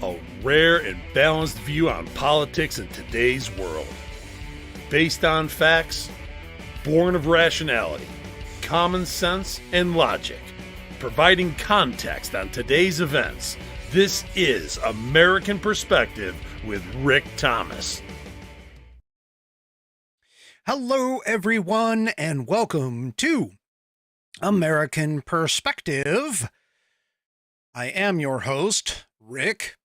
a rare and balanced view on politics in today's world. Based on facts, born of rationality, common sense, and logic, providing context on today's events. This is American Perspective with Rick Thomas. Hello, everyone, and welcome to American Perspective. I am your host, Rick.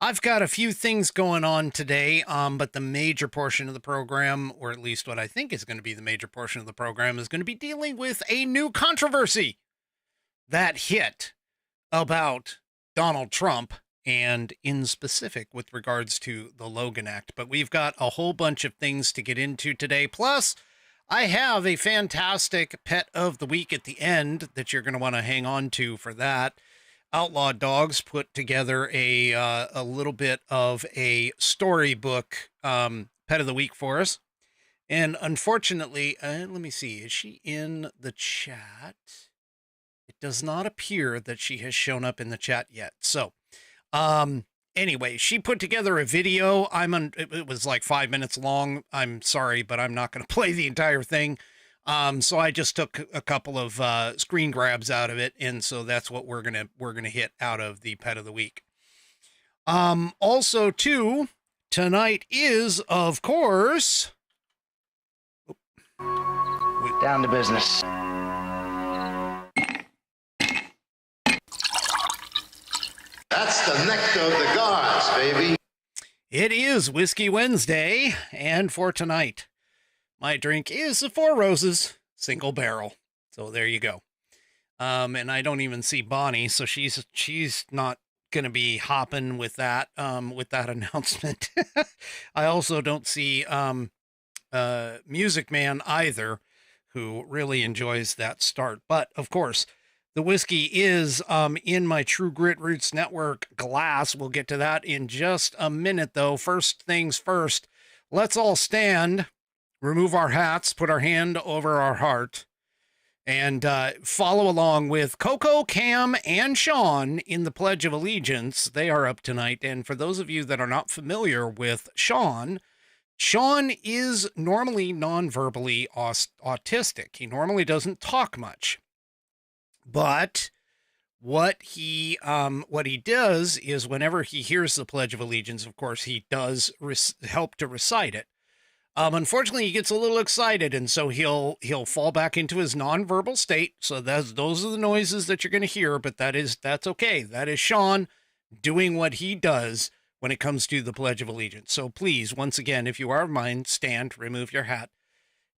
I've got a few things going on today, but the major portion of the program, or at least what I think is going to be the major portion of the program, is going to be dealing with a new controversy that hit about Donald Trump, and in specific with regards to the Logan Act. But we've got a whole bunch of things to get into today. Plus, I have a fantastic pet of the week at the end that you're going to want to hang on to for that. Outlaw Dogs put together a little bit of a storybook pet of the week for us. And unfortunately, let me see, is she in the chat? It does not appear that she has shown up in the chat yet. So, anyway, she put together a video. It was like 5 minutes long. I'm sorry, but I'm not going to play the entire thing. So I just took a couple of screen grabs out of it, and so that's what we're gonna hit out of the pet of the week. Also, too, tonight is, of course, down to business. That's the nectar of the gods, baby. It is Whiskey Wednesday, and for tonight, my drink is the Four Roses single barrel. So there you go. And I don't even see Bonnie, so she's not going to be hopping with that announcement. I also don't see Music Man either, who really enjoys that start. But of course, the whiskey is in my True Grit Roots Network glass. We'll get to that in just a minute, though. First things first, let's all stand, remove our hats, put our hand over our heart, and follow along with Coco, Cam, and Sean in the Pledge of Allegiance. They are up tonight. And for those of you that are not familiar with Sean is normally non-verbally autistic. He normally doesn't talk much. But what he does is whenever he hears the Pledge of Allegiance, of course, he does help to recite it. Unfortunately, he gets a little excited, and so he'll fall back into his nonverbal state. So those are the noises that you're going to hear, but that's okay. That is Sean doing what he does when it comes to the Pledge of Allegiance. So please, once again, if you are of mine, stand, remove your hat,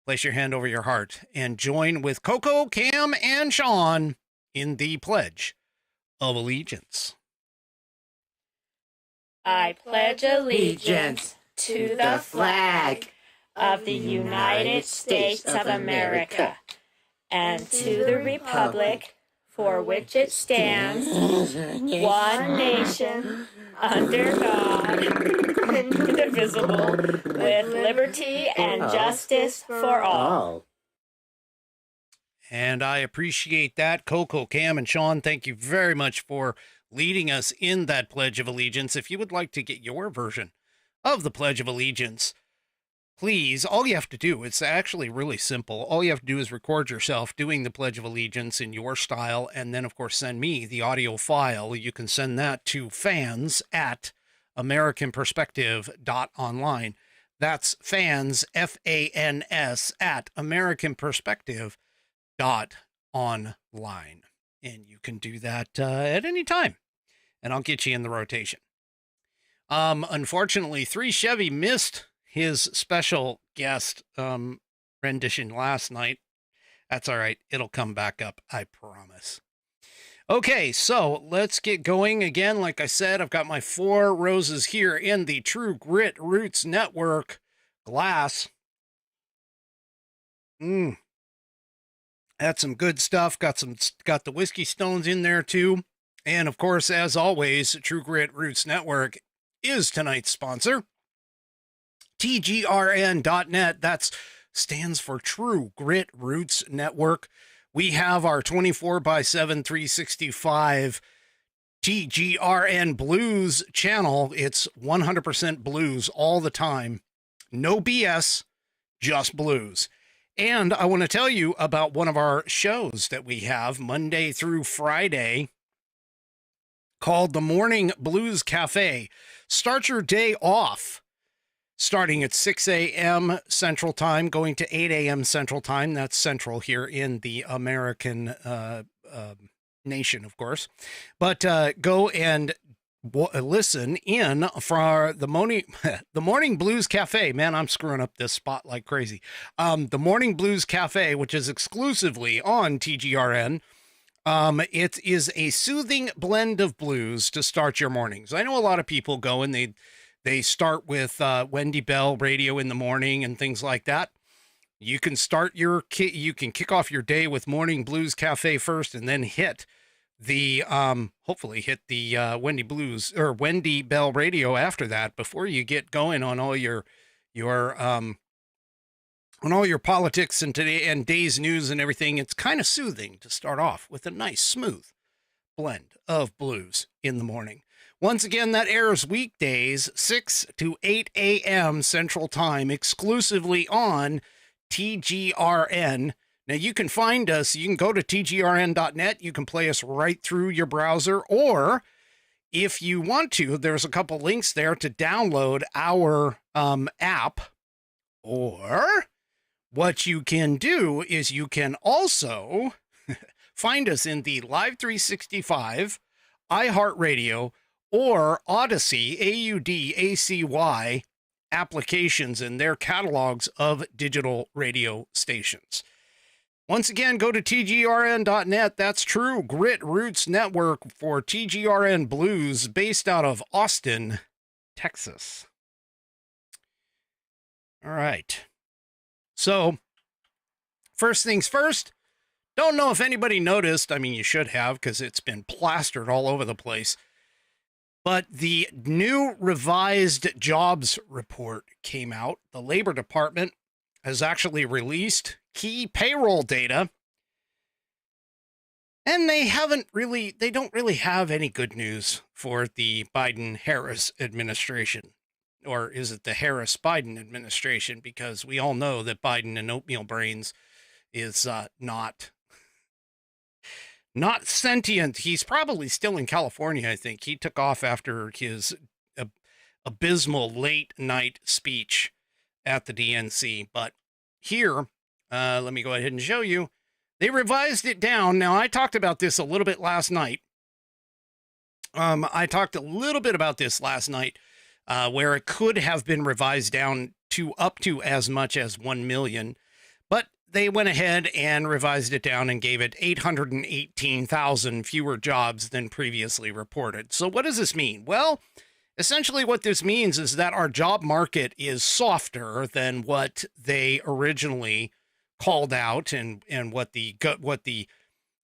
place your hand over your heart, and join with Coco, Cam, and Sean in the Pledge of Allegiance. I pledge allegiance to the flag of the United States of America and to the republic for which it stands, one nation, under God, indivisible, with liberty and justice for all. And I appreciate that. Coco, Cam, and Sean, thank you very much for leading us in that Pledge of Allegiance. If you would like to get your version of the Pledge of Allegiance, please, all you have to do, it's actually really simple. All you have to do is record yourself doing the Pledge of Allegiance in your style, and then, of course, send me the audio file. You can send that to fans@americanperspective.online. That's fans, FANS, at americanperspective.online. And you can do that at any time, and I'll get you in the rotation. Unfortunately, 3 Chevy missed his special guest rendition last night. That's all right. It'll come back up, I promise. Okay, so let's get going. Again, like I said, I've got my Four Roses here in the True Grit Roots Network glass. That's some good stuff. Got the whiskey stones in there too. And of course, as always, True Grit Roots Network is tonight's sponsor. TGRN.net. That's stands for True Grit Roots Network. We have our 24/7, 365 TGRN Blues channel. It's 100% blues all the time. No BS, just blues. And I want to tell you about one of our shows that we have Monday through Friday called the Morning Blues Cafe. Start your day off starting at 6 a.m. Central Time, going to 8 a.m. Central Time. That's Central here in the American nation, of course. But go and listen in for the Morning Blues Cafe. Man, I'm screwing up this spot like crazy. The Morning Blues Cafe, which is exclusively on TGRN. It is a soothing blend of blues to start your mornings. I know a lot of people go and they start with Wendy Bell radio in the morning and things like that. You can kick off your day with Morning Blues Cafe first, and then hit the hopefully hit the Wendy Blues or Wendy Bell radio after that before you get going on all your politics and today and day's news and everything. It's kind of soothing to start off with a nice smooth blend of blues in the morning. Once again, that airs weekdays 6 to 8 a.m. Central Time, exclusively on TGRN. Now, you can find us. You can go to tgrn.net. You can play us right through your browser. Or if you want to, there's a couple links there to download our app. Or what you can do is you can also find us in the Live 365, iHeartRadio, or Odyssey, AUDACY, applications in their catalogs of digital radio stations. Once again, go to tgrn.net. That's True Grit Roots Network for TGRN Blues, based out of Austin, Texas. All right. So, first things first, don't know if anybody noticed. I mean, you should have, because it's been plastered all over the place. But the new revised jobs report came out. The Labor Department has actually released key payroll data. And they don't really have any good news for the Biden-Harris administration. Or is it the Harris-Biden administration? Because we all know that Biden and oatmeal brains is not sentient. He's probably still in California, I think. He took off after his abysmal late night speech at the DNC. But here, let me go ahead and show you. They revised it down. Now, I talked about this a little bit last night. Where it could have been revised down to up to as much as 1 million. But they went ahead and revised it down and gave it 818,000 fewer jobs than previously reported. So what does this mean? Well, essentially what this means is that our job market is softer than what they originally called out and what the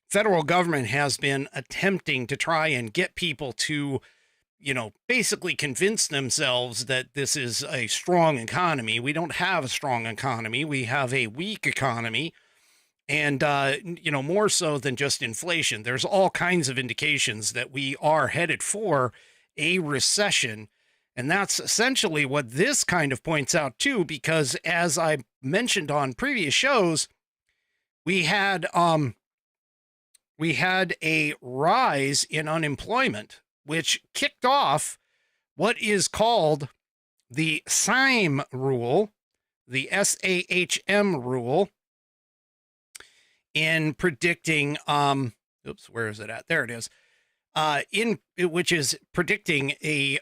federal government has been attempting to try and get people to, basically convince themselves that this is a strong economy. We don't have a strong economy. We have a weak economy. And, more so than just inflation. There's all kinds of indications that we are headed for a recession. And that's essentially what this kind of points out too, because as I mentioned on previous shows, we had a rise in unemployment, which kicked off what is called the SAHM rule, the SAHM rule, in predicting, where is it at? There it is. Which is predicting a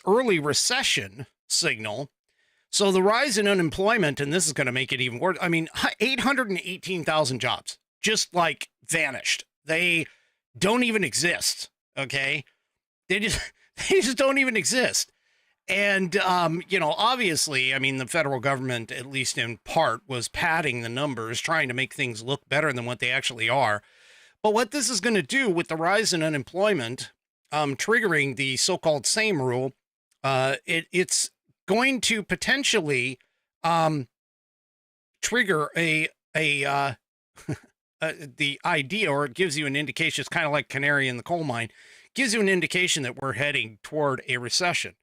early recession signal. So the rise in unemployment, and this is going to make it even worse. I mean, 818,000 jobs just vanished. They don't even exist. Okay. They just don't even exist. And, obviously, I mean, the federal government, at least in part, was padding the numbers, trying to make things look better than what they actually are. But what this is going to do with the rise in unemployment, triggering the so-called SAHM rule, it's going to potentially trigger the idea, or it gives you an indication. It's kind of like canary in the coal mine. gives you an indication that we're heading toward a recession,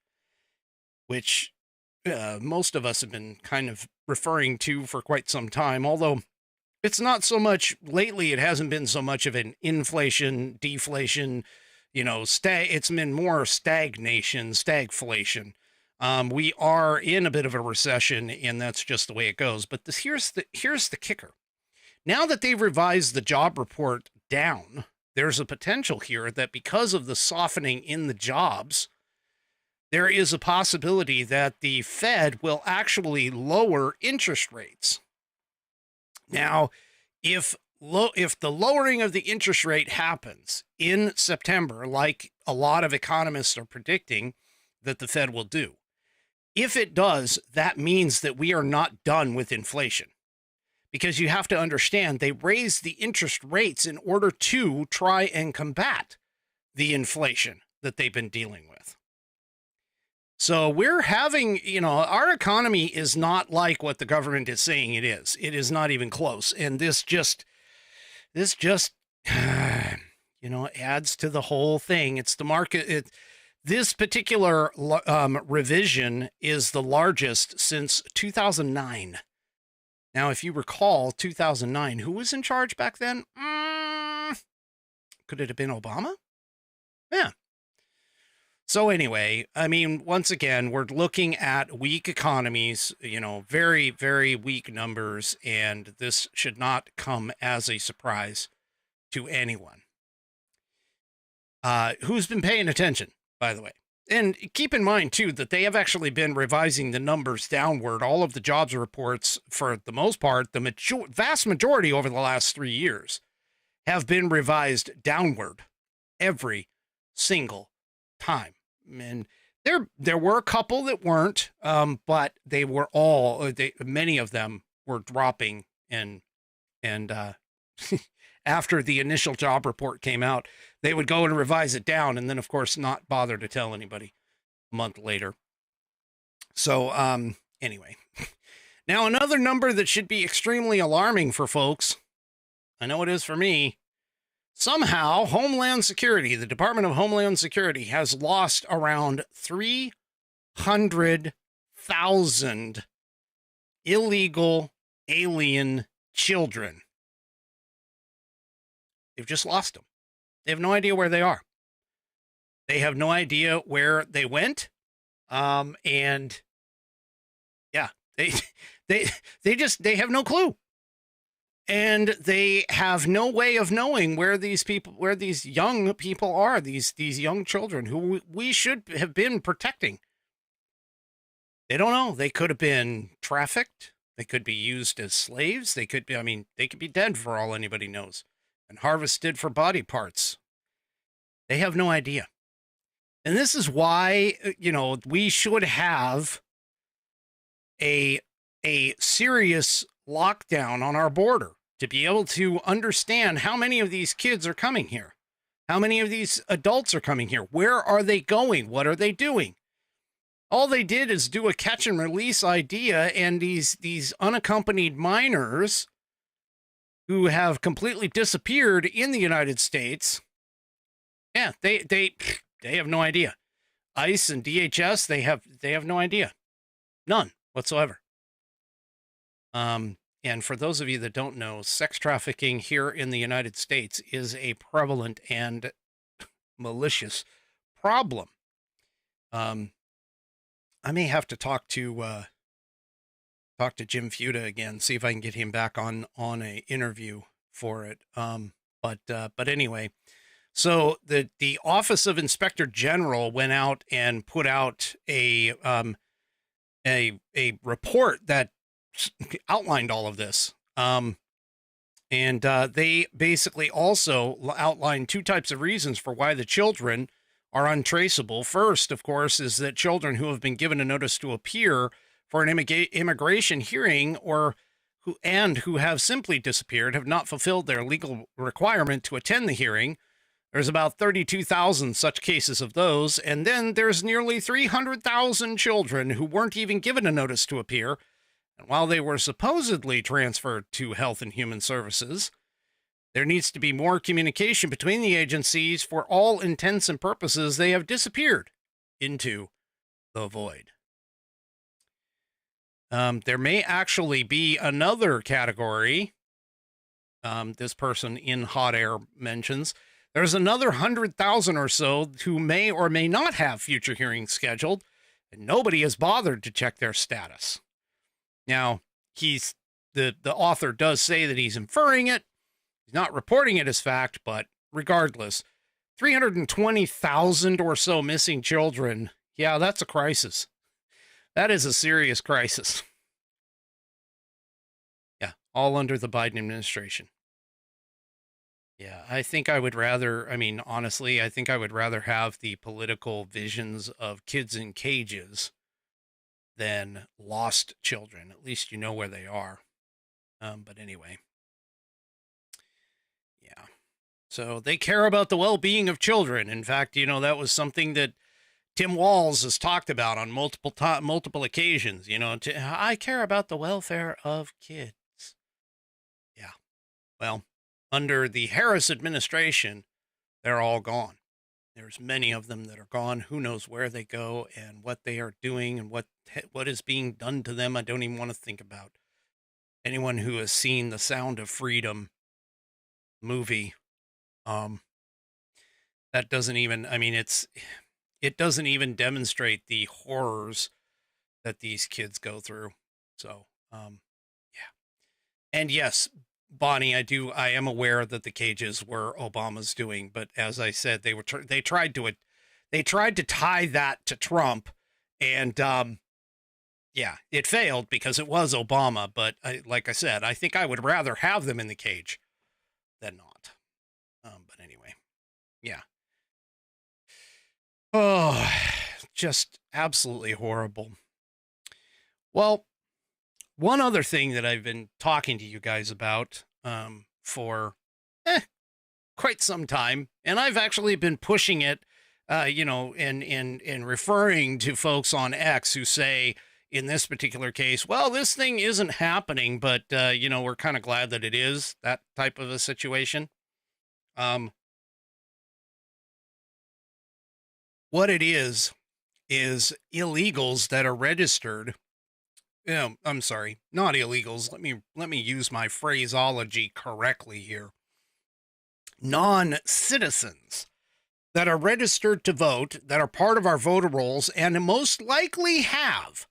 which most of us have been kind of referring to for quite some time, although it's not so much lately. It hasn't been so much of an inflation, deflation, it's been more stagnation, stagflation. We are in a bit of a recession, and that's just the way it goes. But here's the kicker. Now that they've revised the job report down, there's a potential here that because of the softening in the jobs, there is a possibility that the Fed will actually lower interest rates. Now, if the lowering of the interest rate happens in September, like a lot of economists are predicting that the Fed will do, if it does, that means that we are not done with inflation. Because you have to understand, they raised the interest rates in order to try and combat the inflation that they've been dealing with. So we're having, our economy is not like what the government is saying it is. It is not even close. And this just, adds to the whole thing. It's the market. This particular revision is the largest since 2009. Now, if you recall 2009, who was in charge back then? Could it have been Obama? Yeah. So anyway, I mean, once again, we're looking at weak economies, very, very weak numbers, and this should not come as a surprise to anyone. Who's been paying attention, by the way? And keep in mind, too, that they have actually been revising the numbers downward. All of the jobs reports, for the most part, the vast majority over the last 3 years, have been revised downward every single time. And there were a couple that weren't, but they were many of them were dropping. And after the initial job report came out, they would go and revise it down, and then, of course, not bother to tell anybody a month later. So, anyway. Now, another number that should be extremely alarming for folks, I know it is for me, somehow Homeland Security, the Department of Homeland Security, has lost around 300,000 illegal alien children. They've just lost them. They have no idea where they are. They have no idea where they went. And yeah, they have no clue. And they have no way of knowing where these young people are, these young children who we should have been protecting. They don't know. They could have been trafficked. They could be used as slaves. They could be dead for all anybody knows, and harvested for body parts. They have no idea. And this is why, we should have a serious lockdown on our border to be able to understand how many of these kids are coming here. How many of these adults are coming here? Where are they going? What are they doing? All they did is do a catch and release idea, and these unaccompanied minors who have completely disappeared in the United States. Yeah, they have no idea. ICE and DHS, they have no idea. None whatsoever. And for those of you that don't know, sex trafficking here in the United States is a prevalent and malicious problem. I may have to talk to Jim Fuda again, see if I can get him back on a interview for it. But anyway, so the Office of Inspector General went out and put out a report that outlined all of this. And they basically also outlined two types of reasons for why the children are untraceable. First, of course, is that children who have been given a notice to appear for an immigration hearing who have simply disappeared have not fulfilled their legal requirement to attend the hearing. There's about 32,000 such cases of those. And then there's nearly 300,000 children who weren't even given a notice to appear. And while they were supposedly transferred to Health and Human Services, There needs to be more communication between the agencies. For all intents and purposes, they have disappeared into the void. There may actually be another category. This person in Hot Air mentions there's another 100,000 or so who may or may not have future hearings scheduled, and nobody has bothered to check their status. Now, the author does say that he's inferring it. He's not reporting it as fact, but regardless, 320,000 or so missing children. Yeah, that's a crisis. That is a serious crisis. Yeah, all under the Biden administration. Yeah, I think I would rather, honestly, I think I would rather have the political visions of kids in cages than lost children. At least you know where they are. But anyway. Yeah. So they care about the well-being of children. In fact, that was something that Tim Walz has talked about on multiple occasions. I care about the welfare of kids. Yeah. Well, under the Harris administration, they're all gone. There's many of them that are gone. Who knows where they go and what they are doing and what is being done to them. I don't even want to think about. Anyone who has seen the Sound of Freedom movie, that doesn't even, it doesn't even demonstrate the horrors that these kids go through. So, yeah. And yes, Bonnie, I am aware that the cages were Obama's doing, but as I said, they tried to tie that to Trump, and yeah, it failed because it was Obama. But like I said, I think I would rather have them in the cage than not. But anyway, yeah. Oh, just absolutely horrible. Well, one other thing that I've been talking to you guys about for quite some time, and I've actually been pushing it, in referring to folks on X who say, in this particular case, well, this thing isn't happening, but, we're kind of glad that it is, that type of a situation. What it is illegals that are registered. I'm sorry, not illegals. Let me use my phraseology correctly here. Non-citizens that are registered to vote, that are part of our voter rolls, and most likely have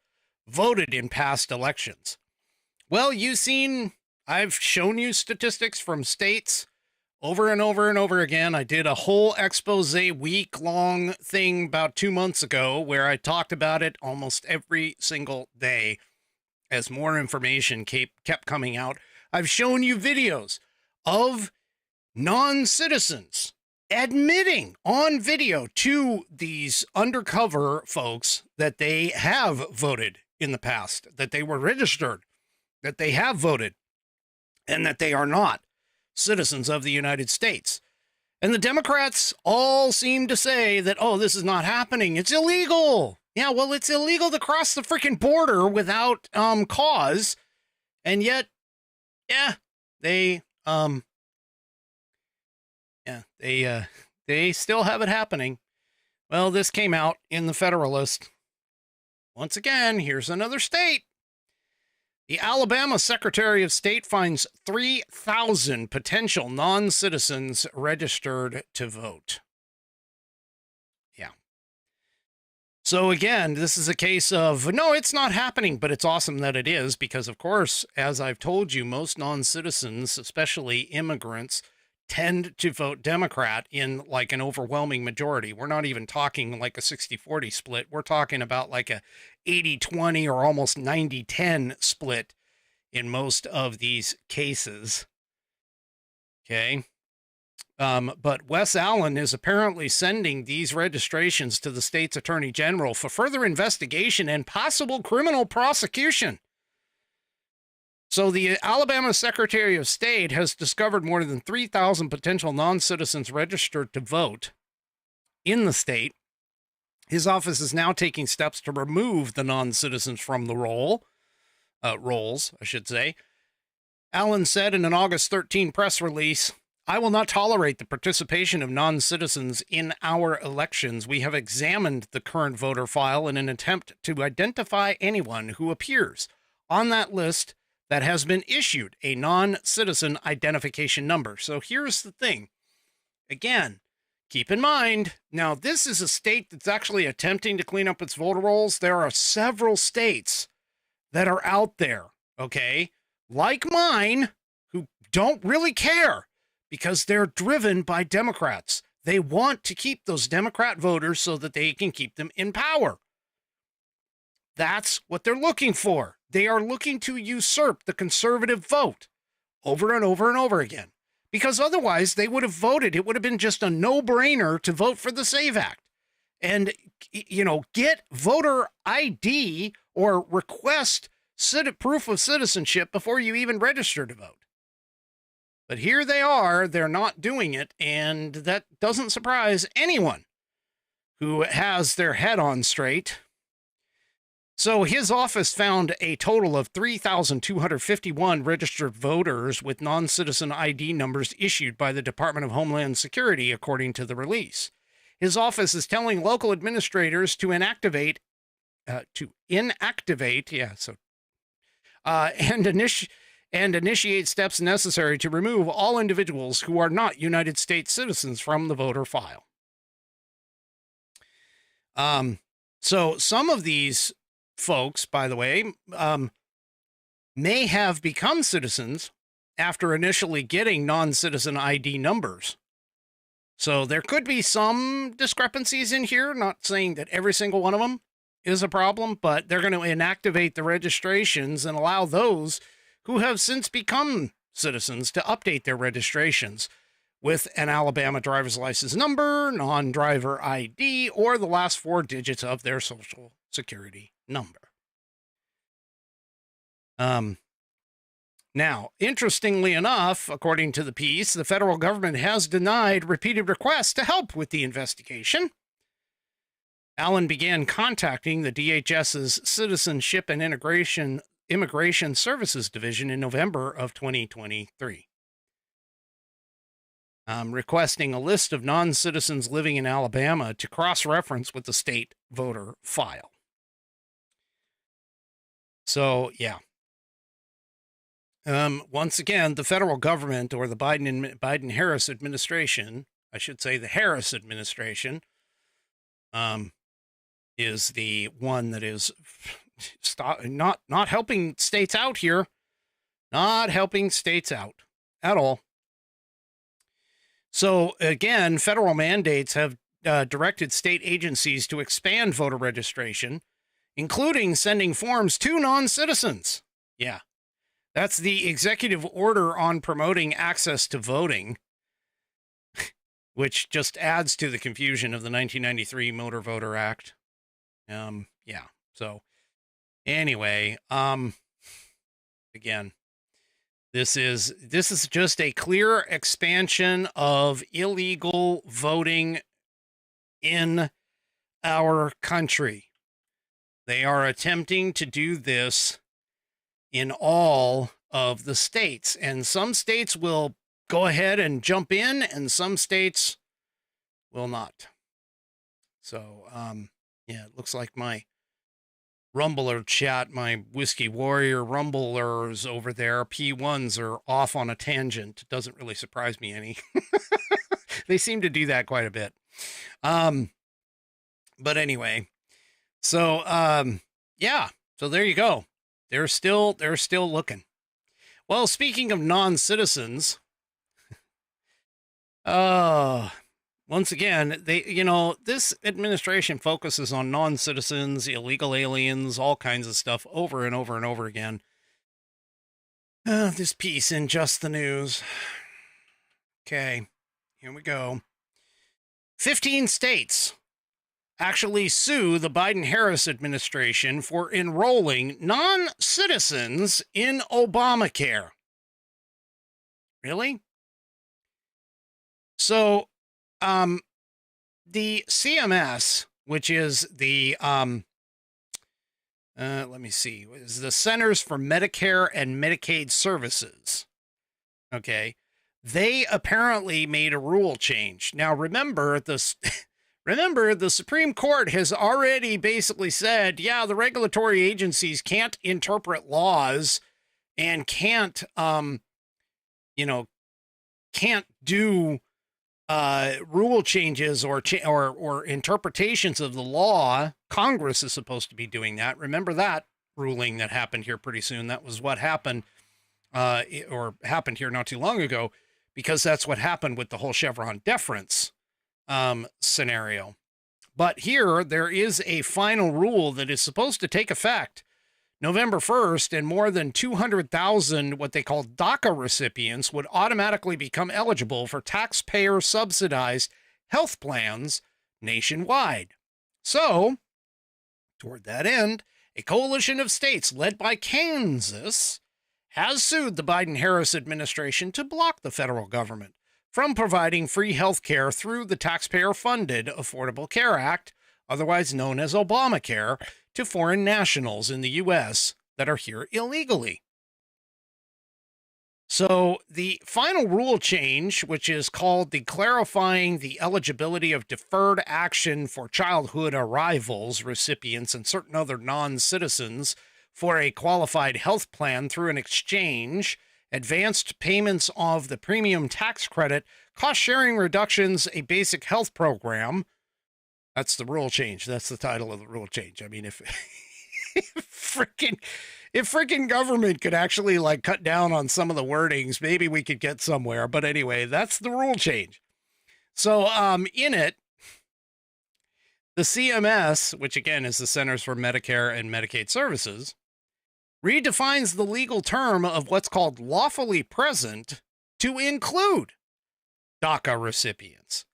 voted in past elections. Well, I've shown you statistics from states over and over and over again. I did a whole expose week-long thing about 2 months ago where I talked about it almost every single day as more information kept coming out. I've shown you videos of non-citizens admitting on video to these undercover folks that they have voted in the past, that they were registered, that they have voted, and that they are not citizens of the United States. And the Democrats all seem to say that, oh, this is not happening. It's illegal. Yeah, well, it's illegal to cross the freaking border without cause. And yet, yeah, they still have it happening. Well, this came out in the Federalist. Once again, here's another state. The Alabama Secretary of State finds 3,000 potential non-citizens registered to vote. Yeah. So again, this is a case of, no, it's not happening, but it's awesome that it is because, of course, as I've told you, most non-citizens, especially immigrants, tend to vote Democrat in like an overwhelming majority. We're not even talking like a 60-40 split. We're talking about like a 80-20 or almost 90-10 split in most of these cases. Okay. But Wes Allen is apparently sending these registrations to the state's attorney general for further investigation and possible criminal prosecution. So the Alabama Secretary of State has discovered more than 3,000 potential non-citizens registered to vote in the state. His office is now taking steps to remove the non-citizens from the rolls, I should say. Allen said in an August 13 press release, I will not tolerate the participation of non-citizens in our elections. We have examined the current voter file in an attempt to identify anyone who appears on that list that has been issued a non-citizen identification number. So here's the thing. Again, keep in mind, now this is a state that's actually attempting to clean up its voter rolls. There are several states that are out there, okay, like mine, who don't really care because they're driven by Democrats. They want to keep those Democrat voters so that they can keep them in power. That's what they're looking for. They are looking to usurp the conservative vote over and over and over again, because otherwise they would have voted. It would have been just a no-brainer to vote for the SAVE Act and, you know, get voter ID or request proof of citizenship before you even register to vote. But here they are, they're not doing it, and that doesn't surprise anyone who has their head on straight. So his office found a total of 3,251 registered voters with non-citizen ID numbers issued by the Department of Homeland Security, according to the release. His office is telling local administrators to inactivate, and initiate steps necessary to remove all individuals who are not United States citizens from the voter file. So some of these folks, by the way, may have become citizens after initially getting non-citizen ID numbers. So there could be some discrepancies in here, not saying that every single one of them is a problem, but they're going to inactivate the registrations and allow those who have since become citizens to update their registrations with an Alabama driver's license number, non-driver ID, or the last 4 digits of their social security number. Now, interestingly enough, according to the piece, the federal government has denied repeated requests to help with the investigation. Allen began contacting the DHS's Citizenship and Immigration Services Division in November of 2023, requesting a list of non-citizens living in Alabama to cross-reference with the state voter file. So, yeah. Once again, the federal government, or the Biden-Harris administration, I should say the Harris administration, is the one that is not helping states out here. Not helping states out at all. So, again, federal mandates have directed state agencies to expand voter registration, including sending forms to non-citizens. Yeah. That's the executive order on promoting access to voting, which just adds to the confusion of the 1993 Motor Voter Act. Yeah. So anyway, again, this is just a clear expansion of illegal voting in our country. They are attempting to do this in all of the states, and some states will go ahead and jump in, and some states will not. So, yeah, it looks like my Rumbler chat, my Whiskey Warrior Rumblers over there, P1s, are off on a tangent. It doesn't really surprise me any. They seem to do that quite a bit. But anyway, so, yeah, so there you go. They're still looking. Well, speaking of non-citizens, once again, this administration focuses on non-citizens, illegal aliens, all kinds of stuff over and over and over again. This piece in Just the News. Okay, here we go. 15 states actually sue the Biden-Harris administration for enrolling non-citizens in Obamacare. Really? So, the CMS, which is the, let me see, is the Centers for Medicare and Medicaid Services. Okay. they apparently made a rule change. Now, remember this. Remember, the Supreme Court has already basically said, yeah, the regulatory agencies can't interpret laws and can't do rule changes or interpretations of the law. Congress is supposed to be doing that. Remember that ruling that happened here pretty soon. That was what happened, or happened here not too long ago, because that's what happened with the whole Chevron deference scenario. But here there is a final rule that is supposed to take effect November 1st, and more than 200,000 what they call DACA recipients would automatically become eligible for taxpayer subsidized health plans nationwide. So, toward that end, a coalition of states led by Kansas has sued the Biden-Harris administration to block the federal government from providing free health care through the taxpayer-funded Affordable Care Act, otherwise known as Obamacare, to foreign nationals in the U.S. that are here illegally. So the final rule change, which is called the Clarifying the Eligibility of Deferred Action for Childhood Arrivals Recipients and certain other non-citizens for a qualified health plan through an exchange, advanced payments of the premium tax credit, cost-sharing reductions, a basic health program. That's the rule change. That's the title of the rule change. I mean, if freaking government could actually like cut down on some of the wordings, maybe we could get somewhere. But anyway, that's the rule change. So in it, the CMS, which again is the Centers for Medicare and Medicaid Services, redefines the legal term of what's called lawfully present to include DACA recipients.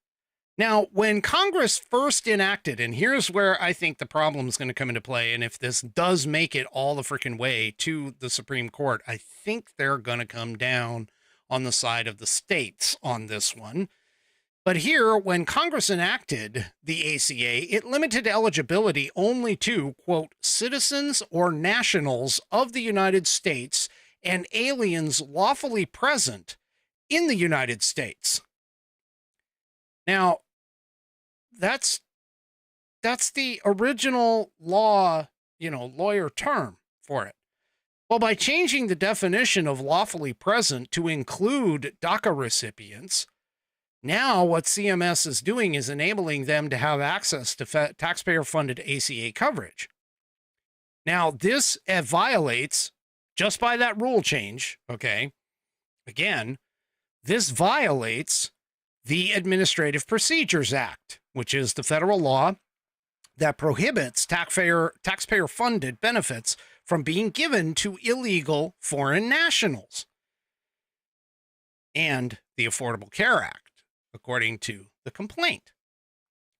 Now, when Congress first enacted, and here's where I think the problem is going to come into play, and if this does make it all the freaking way to the Supreme Court, I think they're going to come down on the side of the states on this one. But here, when Congress enacted the ACA, it limited eligibility only to, quote, citizens or nationals of the United States and aliens lawfully present in the United States. Now, that's the original law, lawyer term for it. Well, by changing the definition of lawfully present to include DACA recipients, now what CMS is doing is enabling them to have access to taxpayer-funded ACA coverage. Now, this violates, just by that rule change, okay, again, this violates the Administrative Procedures Act, which is the federal law that prohibits taxpayer-funded benefits from being given to illegal foreign nationals, and the Affordable Care Act, according to the complaint.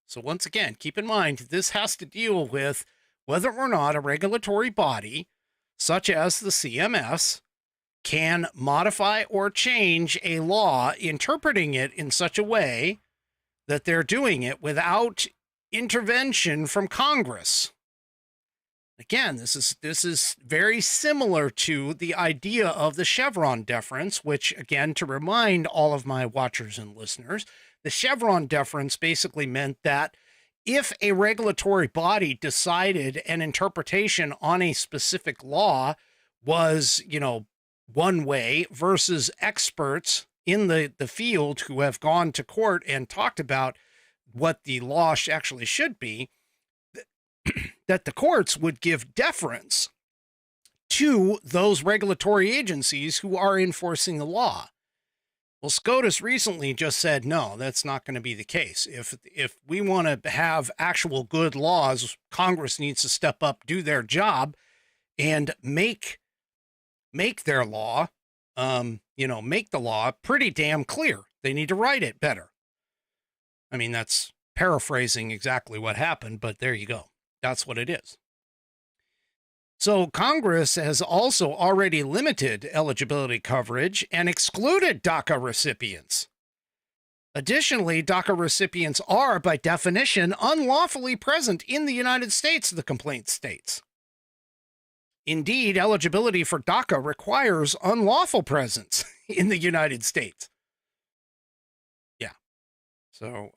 So once again, keep in mind, this has to deal with whether or not a regulatory body, such as the CMS, can modify or change a law, interpreting it in such a way that they're doing it without intervention from Congress. Again, this is very similar to the idea of the Chevron deference, which, again, to remind all of my watchers and listeners, the Chevron deference basically meant that if a regulatory body decided an interpretation on a specific law was, one way versus experts in the field who have gone to court and talked about what the law actually should be, that the courts would give deference to those regulatory agencies who are enforcing the law. Well, SCOTUS recently just said, no, that's not going to be the case. If we want to have actual good laws, Congress needs to step up, do their job, and make their law, make the law pretty damn clear. They need to write it better. I mean, that's paraphrasing exactly what happened, but there you go. That's what it is. So Congress has also already limited eligibility coverage and excluded DACA recipients. Additionally, DACA recipients are, by definition, unlawfully present in the United States, the complaint states. Indeed, eligibility for DACA requires unlawful presence in the United States. So,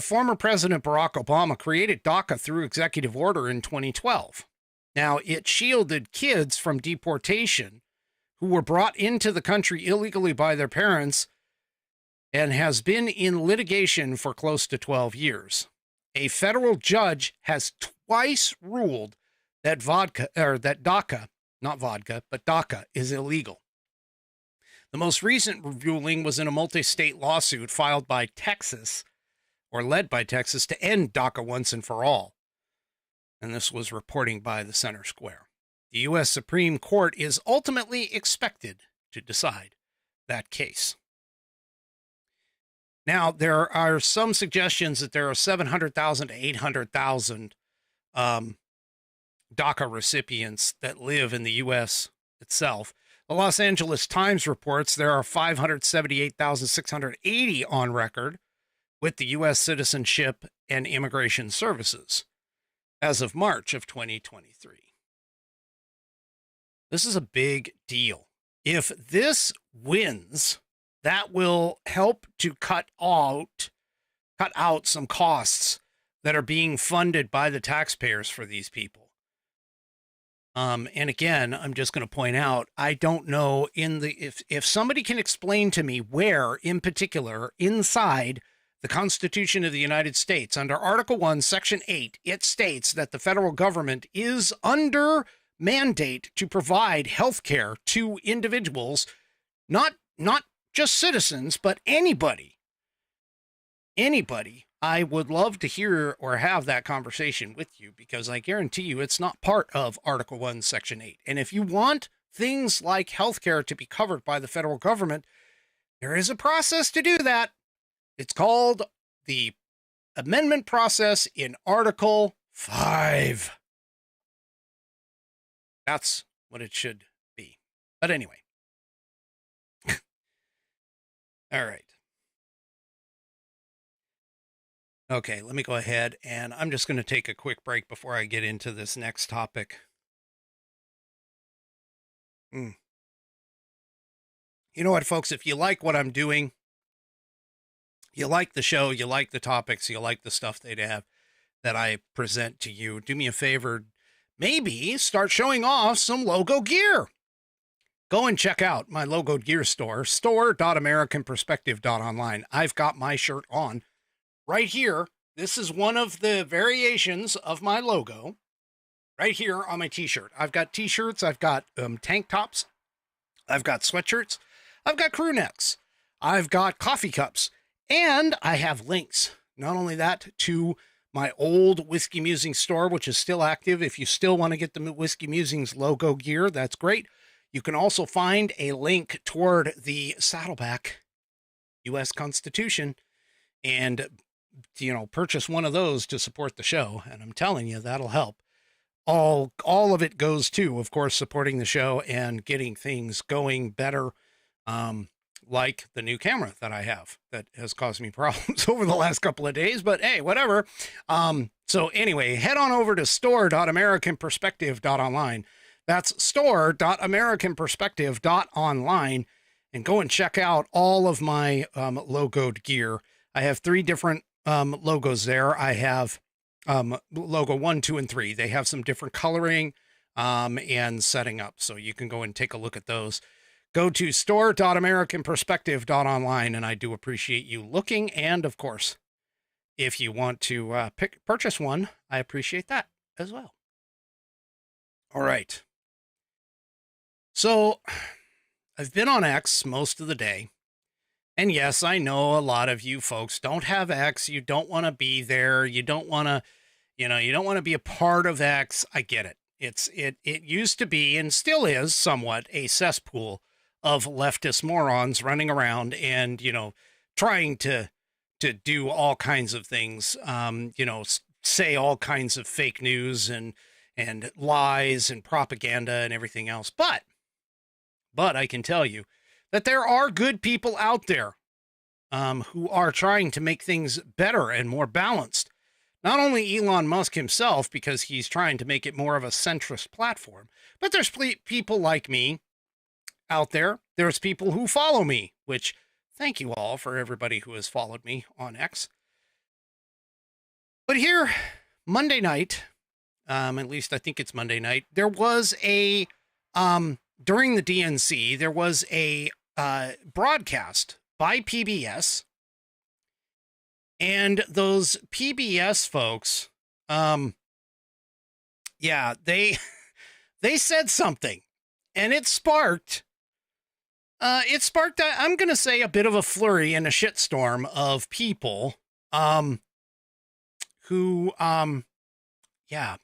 former President Barack Obama created DACA through executive order in 2012. Now, it shielded kids from deportation who were brought into the country illegally by their parents and has been in litigation for close to 12 years. A federal judge has twice ruled that DACA is illegal. The most recent ruling was in a multi-state lawsuit filed by Texas, or led by Texas, to end DACA once and for all. And this was reporting by the Center Square. The U.S. Supreme Court is ultimately expected to decide that case. Now, there are some suggestions that there are 700,000 to 800,000 DACA recipients that live in the U.S. itself. The Los Angeles Times reports there are 578,680 on record with the U.S. Citizenship and Immigration Services as of March of 2023. This is a big deal. If this wins, that will help to cut out some costs that are being funded by the taxpayers for these people. And again, I'm just going to point out, I don't know if somebody can explain to me where in particular inside the Constitution of the United States, under Article 1, Section 8, it states that the federal government is under mandate to provide health care to individuals, not just citizens, but anybody. I would love to hear or have that conversation with you, because I guarantee you it's not part of Article 1, Section 8. And if you want things like healthcare to be covered by the federal government, there is a process to do that. It's called the amendment process in Article 5. That's what it should be. But anyway. All right. Okay, let me go ahead, and I'm just going to take a quick break before I get into this next topic. You know what, folks? If you like what I'm doing, you like the show, you like the topics, you like the stuff that I present to you, do me a favor, maybe start showing off some logo gear. Go and check out my logo gear store, store.americanperspective.online. I've got my shirt on right here. This is one of the variations of my logo right here on my t-shirt. I've got t-shirts, I've got tank tops, I've got sweatshirts, I've got crew necks, I've got coffee cups, and I have links. Not only that, to my old Whiskey Musings store, which is still active. If you still want to get the Whiskey Musings logo gear, that's great. You can also find a link toward the Saddleback U.S. Constitution and, purchase one of those to support the show. And I'm telling you, that'll help. All of it goes to, of course, supporting the show and getting things going better, like the new camera that I have that has caused me problems over the last couple of days, but hey, whatever. So anyway, head on over to store.americanperspective.online. That's store.americanperspective.online, and go and check out all of my logoed gear. I have 3 different logos there. I have logo 1, 2, and 3. They have some different coloring and setting up, so you can go and take a look at those. Go to store.americanperspective.online, and I do appreciate you looking. And of course, if you want to purchase one, I appreciate that as well. All right. So I've been on X most of the day. And yes, I know a lot of you folks don't have X. You don't want to be there. You don't want to, you don't want to be a part of X. I get it. It used to be, and still is somewhat, a cesspool of leftist morons running around and, trying to do all kinds of things, say all kinds of fake news and lies and propaganda and everything else. But I can tell you that there are good people out there who are trying to make things better and more balanced. Not only Elon Musk himself, because he's trying to make it more of a centrist platform, but there's people like me out there. There's people who follow me, which thank you all for everybody who has followed me on X. But here, Monday night, at least I think it's Monday night, there was a, during the DNC, there was a broadcast by PBS. And those PBS folks, yeah, they said something, and it sparked, I'm going to say, a bit of a flurry and a shitstorm of people, who, yeah,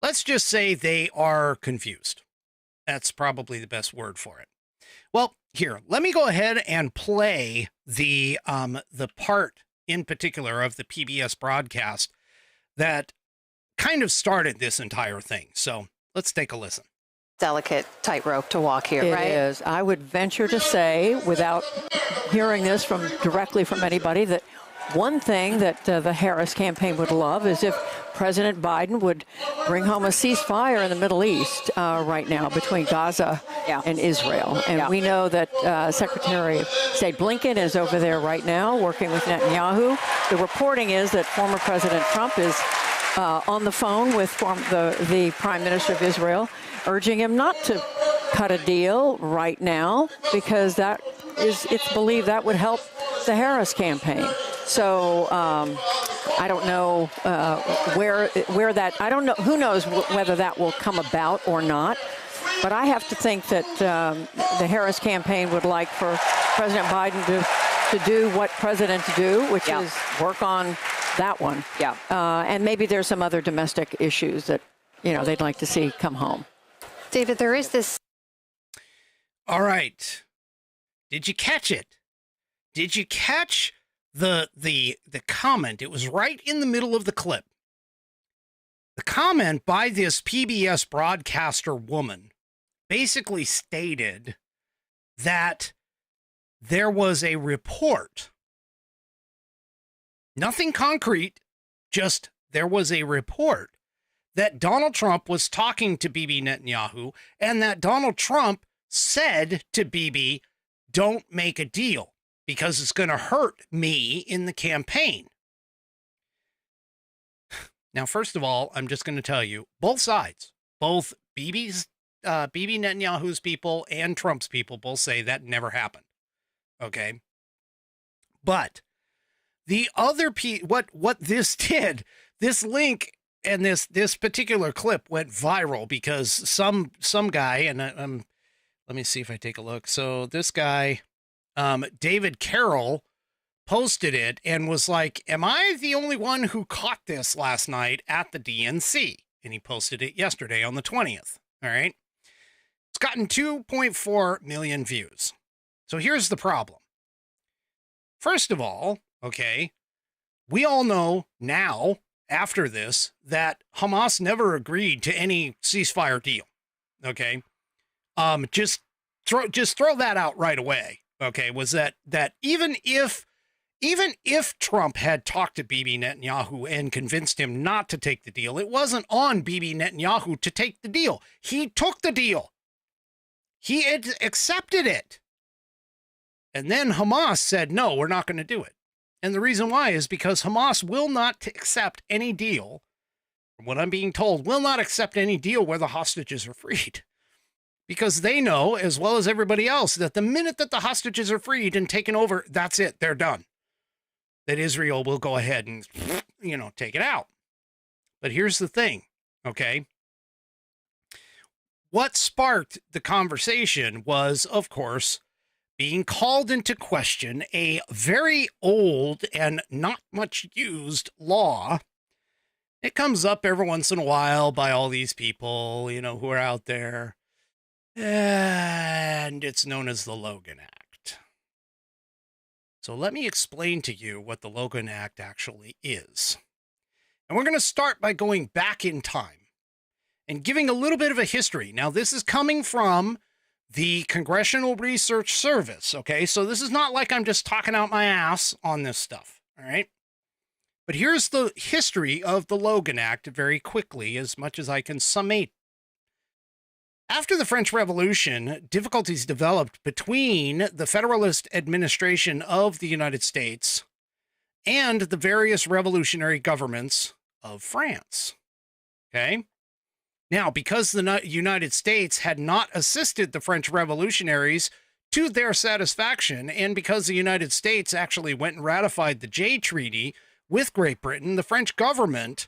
let's just say they are confused. That's probably the best word for it. Well, here, let me go ahead and play the part in particular of the PBS broadcast that kind of started this entire thing. So let's take a listen. Delicate tightrope to walk here, right? It is. I would venture to say, without hearing this directly from anybody, that one thing that the Harris campaign would love is if President Biden would bring home a ceasefire in the Middle East right now between Gaza and Israel. And we know that Secretary of State Blinken is over there right now working with Netanyahu. The reporting is that former President Trump is on the phone with the Prime Minister of Israel, urging him not to cut a deal right now because it's believed that would help the Harris campaign. So I don't know where that, I don't know, who knows whether that will come about or not. But I have to think that the Harris campaign would like for President Biden to do what presidents do, which is work on that one. Yeah. And maybe there's some other domestic issues that, they'd like to see come home. David, there is this. All right. Did you catch it? Did you catch the comment? It was right in the middle of the clip. The comment by this PBS broadcaster woman basically stated that there was a report. Nothing concrete, just there was a report that Donald Trump was talking to Bibi Netanyahu and that Donald Trump said to Bibi, don't make a deal because it's going to hurt me in the campaign. Now, first of all, I'm just going to tell you, both sides, both Bibi Netanyahu's people and Trump's people both say that never happened. Okay. But the other what this did, this link and this particular clip went viral because some guy, and let me see if I take a look. So this guy, David Carroll, posted it and was like, am I the only one who caught this last night at the DNC? And he posted it yesterday on the 20th. All right. It's gotten 2.4 million views. So here's the problem. First of all, okay, we all know now after this that Hamas never agreed to any ceasefire deal. Okay. Just throw that out right away. Okay. Was that even if Trump had talked to Bibi Netanyahu and convinced him not to take the deal, it wasn't on Bibi Netanyahu to take the deal. He took the deal. He had accepted it. And then Hamas said, no, we're not going to do it. And the reason why is because Hamas will not accept any deal, from what I'm being told, will not accept any deal where the hostages are freed. Because they know, as well as everybody else, that the minute that the hostages are freed and taken over, that's it, they're done. That Israel will go ahead and, take it out. But here's the thing, okay? What sparked the conversation was, of course, being called into question a very old and not much used law. It comes up every once in a while by all these people, who are out there. And it's known as the Logan Act. So let me explain to you what the Logan Act actually is. And we're going to start by going back in time and giving a little bit of a history. Now, this is coming from the Congressional Research Service, okay? So this is not like I'm just talking out my ass on this stuff, all right? But here's the history of the Logan Act very quickly, as much as I can summate. After the French Revolution, difficulties developed between the Federalist administration of the United States and the various revolutionary governments of France. Okay? Now, because the United States had not assisted the French revolutionaries to their satisfaction, and because the United States actually went and ratified the Jay Treaty with Great Britain, the French government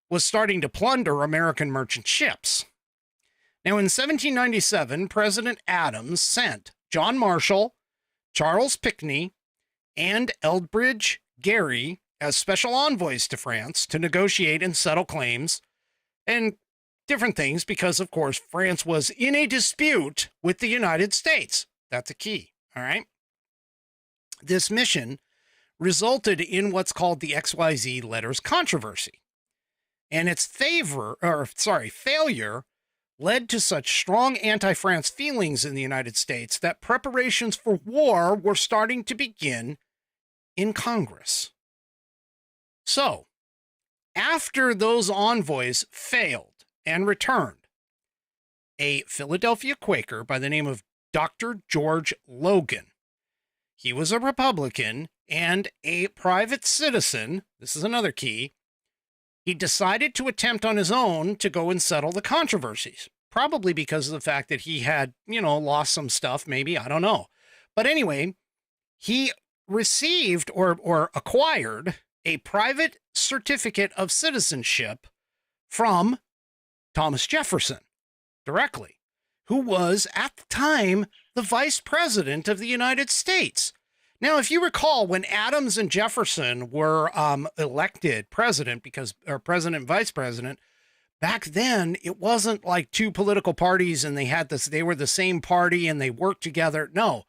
was starting to plunder American merchant ships. Now, in 1797, President Adams sent John Marshall, Charles Pinckney, and Elbridge Gerry as special envoys to France to negotiate and settle claims and different things because, of course, France was in a dispute with the United States. That's a key, all right? This mission resulted in what's called the XYZ Letters controversy. And its failure led to such strong anti-France feelings in the United States that preparations for war were starting to begin in Congress. So, after those envoys failed and returned, a Philadelphia Quaker by the name of Dr. George Logan, he was a Republican and a private citizen, this is another key, he decided to attempt on his own to go and settle the controversies, probably because of the fact that he had, lost some stuff, maybe, I don't know. But anyway, he received or acquired a private certificate of citizenship from Thomas Jefferson directly, who was at the time the vice president of the United States. Now, if you recall, when Adams and Jefferson were elected president president and vice president, back then it wasn't like two political parties and they were the same party and they worked together. No,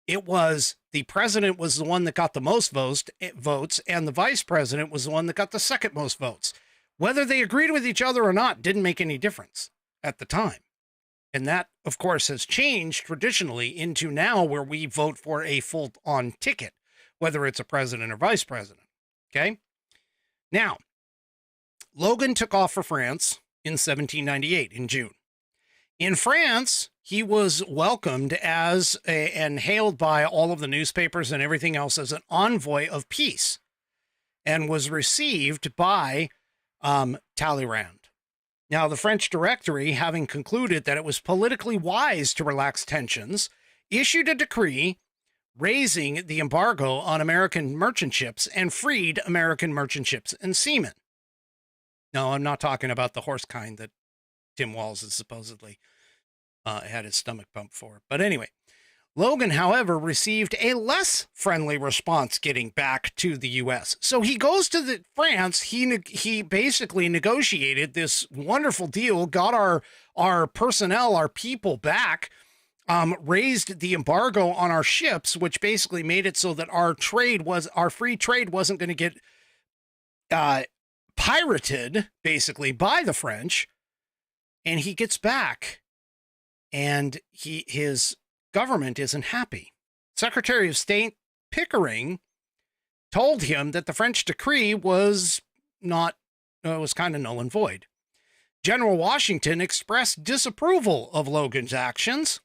it was the president was the one that got the most votes and the vice president was the one that got the second most votes. Whether they agreed with each other or not didn't make any difference at the time. And that, of course, has changed traditionally into now where we vote for a full-on ticket, whether it's a president or vice president. Okay? Now, Logan took off for France in 1798 in June. In France, he was welcomed and hailed by all of the newspapers and everything else as an envoy of peace and was received by Talleyrand. Now, the French Directory, having concluded that it was politically wise to relax tensions, issued a decree raising the embargo on American merchant ships and freed American merchant ships and seamen. No, I'm not talking about the horse kind that Tim Walz has supposedly had his stomach pumped for. But anyway, Logan, however, received a less friendly response getting back to the U.S. So he goes to France. He basically negotiated this wonderful deal, got our personnel, our people back, raised the embargo on our ships, which basically made it so that our free trade wasn't going to get pirated, basically, by the French. And he gets back, and his government isn't happy. Secretary of State Pickering told him that the French decree was kind of null and void. General Washington expressed disapproval of Logan's actions,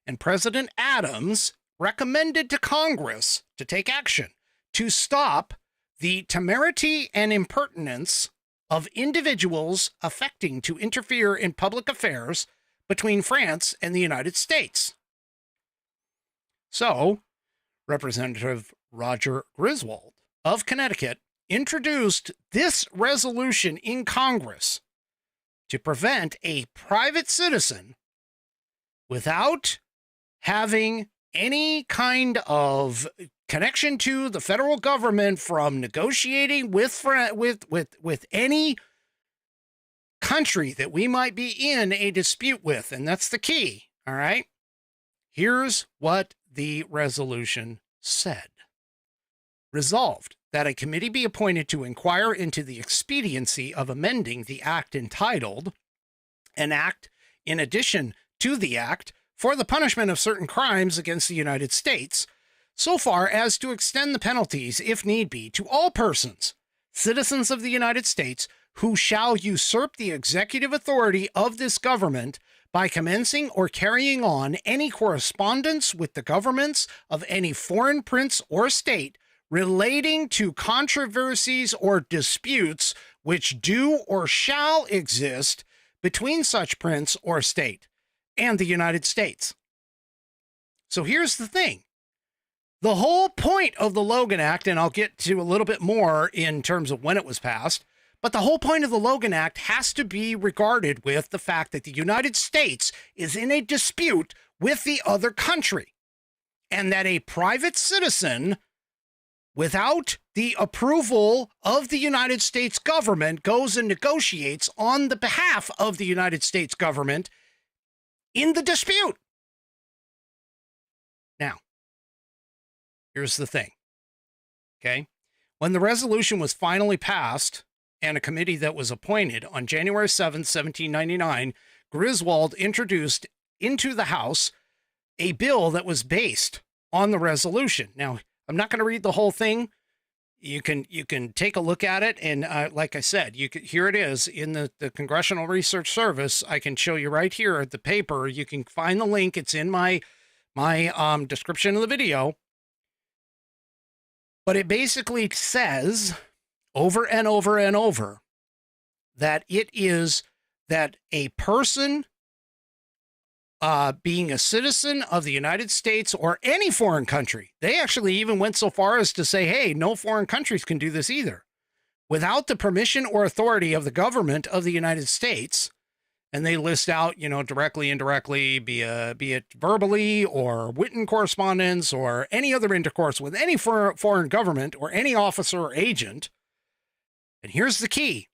and President Adams recommended to Congress to take action to stop the temerity and impertinence of individuals affecting to interfere in public affairs between France and the United States. So, Representative Roger Griswold of Connecticut introduced this resolution in Congress to prevent a private citizen, without having any kind of connection to the federal government, from negotiating with any country that we might be in a dispute with. And that's the key. All right. Here's what the resolution said. Resolved that a committee be appointed to inquire into the expediency of amending the act entitled An Act in Addition to the Act for the Punishment of Certain Crimes against the United States, so far as to extend the penalties, if need be, to all persons, citizens of the United States, who shall usurp the executive authority of this government by commencing or carrying on any correspondence with the governments of any foreign prince or state relating to controversies or disputes which do or shall exist between such prince or state and the United States. So here's the thing. The whole point of the Logan Act, and I'll get to a little bit more in terms of when it was passed, but the whole point of the Logan Act has to be regarded with the fact that the United States is in a dispute with the other country, and that a private citizen, without the approval of the United States government, goes and negotiates on the behalf of the United States government in the dispute. Now, here's the thing, okay? When the resolution was finally passed and a committee that was appointed on January 7th, 1799, Griswold introduced into the House a bill that was based on the resolution. Now, I'm not going to read the whole thing. You can take a look at it, and like I said, here it is in the Congressional Research Service. I can show you right here at the paper. You can find the link. It's in my description of the video. But it basically says over and over and over that it is that a person being a citizen of the United States or any foreign country, they actually even went so far as to say, hey, no foreign countries can do this either, without the permission or authority of the government of the United States. And they list out, directly, indirectly, be it verbally or written correspondence or any other intercourse with any foreign government or any officer or agent. And here's the key.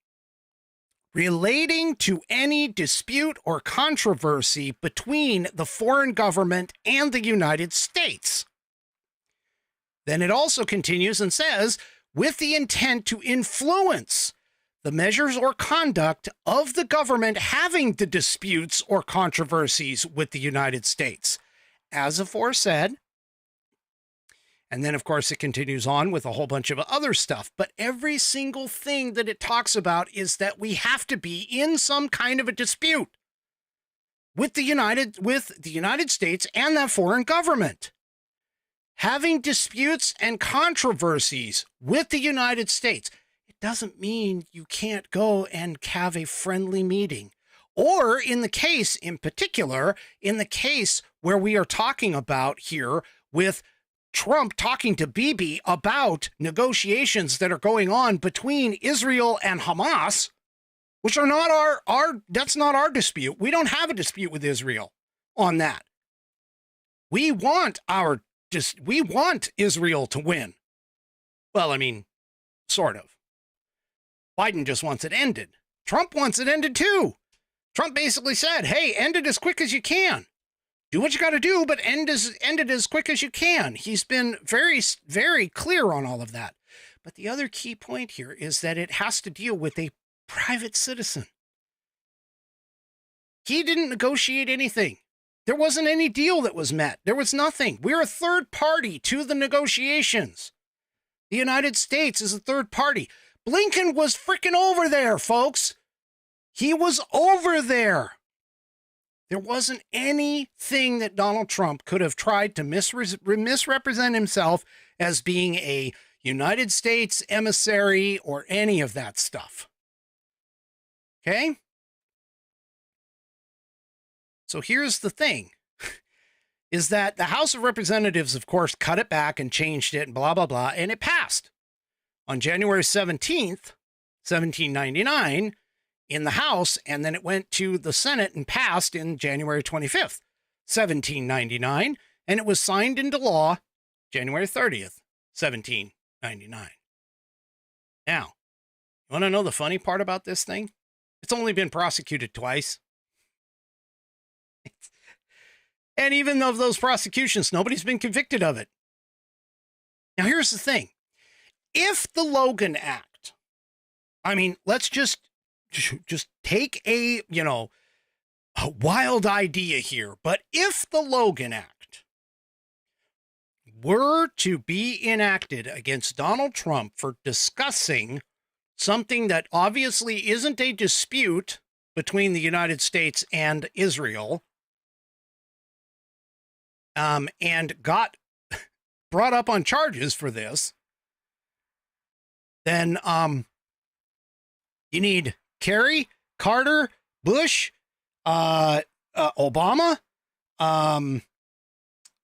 Relating to any dispute or controversy between the foreign government and the United States. Then it also continues and says, with the intent to influence the measures or conduct of the government having the disputes or controversies with the United States, as aforesaid. And then, of course, it continues on with a whole bunch of other stuff. But every single thing that it talks about is that we have to be in some kind of a dispute with the United States and that foreign government. Having disputes and controversies with the United States. It doesn't mean you can't go and have a friendly meeting. Or in the case, in particular, in the case where we are talking about here with Trump talking to Bibi about negotiations that are going on between Israel and Hamas, which are not that's not our dispute. We don't have a dispute with Israel on that. We want Israel to win. Well, I mean, sort of. Biden just wants it ended. Trump wants it ended too. Trump basically said, hey, end it as quick as you can. Do what you got to do, but end it as quick as you can. He's been very, very clear on all of that. But the other key point here is that it has to deal with a private citizen. He didn't negotiate anything. There wasn't any deal that was met. There was nothing. We're a third party to the negotiations. The United States is a third party. Blinken was freaking over there, folks. He was over there. There wasn't anything that Donald Trump could have tried to misrepresent himself as being a United States emissary or any of that stuff. Okay? So here's the thing, is that the House of Representatives, of course, cut it back and changed it and blah, blah, blah, and it passed. On January 17th, 1799, in the House, and then it went to the Senate and passed in January 25th, 1799, and it was signed into law January 30th, 1799. Now, you want to know the funny part about this thing? It's only been prosecuted twice. And even of those prosecutions, nobody's been convicted of it. Now, here's the thing. If the Logan Act, I mean, let's just take a wild idea here, but if the Logan Act were to be enacted against Donald Trump for discussing something that obviously isn't a dispute between the United States and Israel, and got brought up on charges for this, then you need Kerry, Carter, Bush, Obama. I'm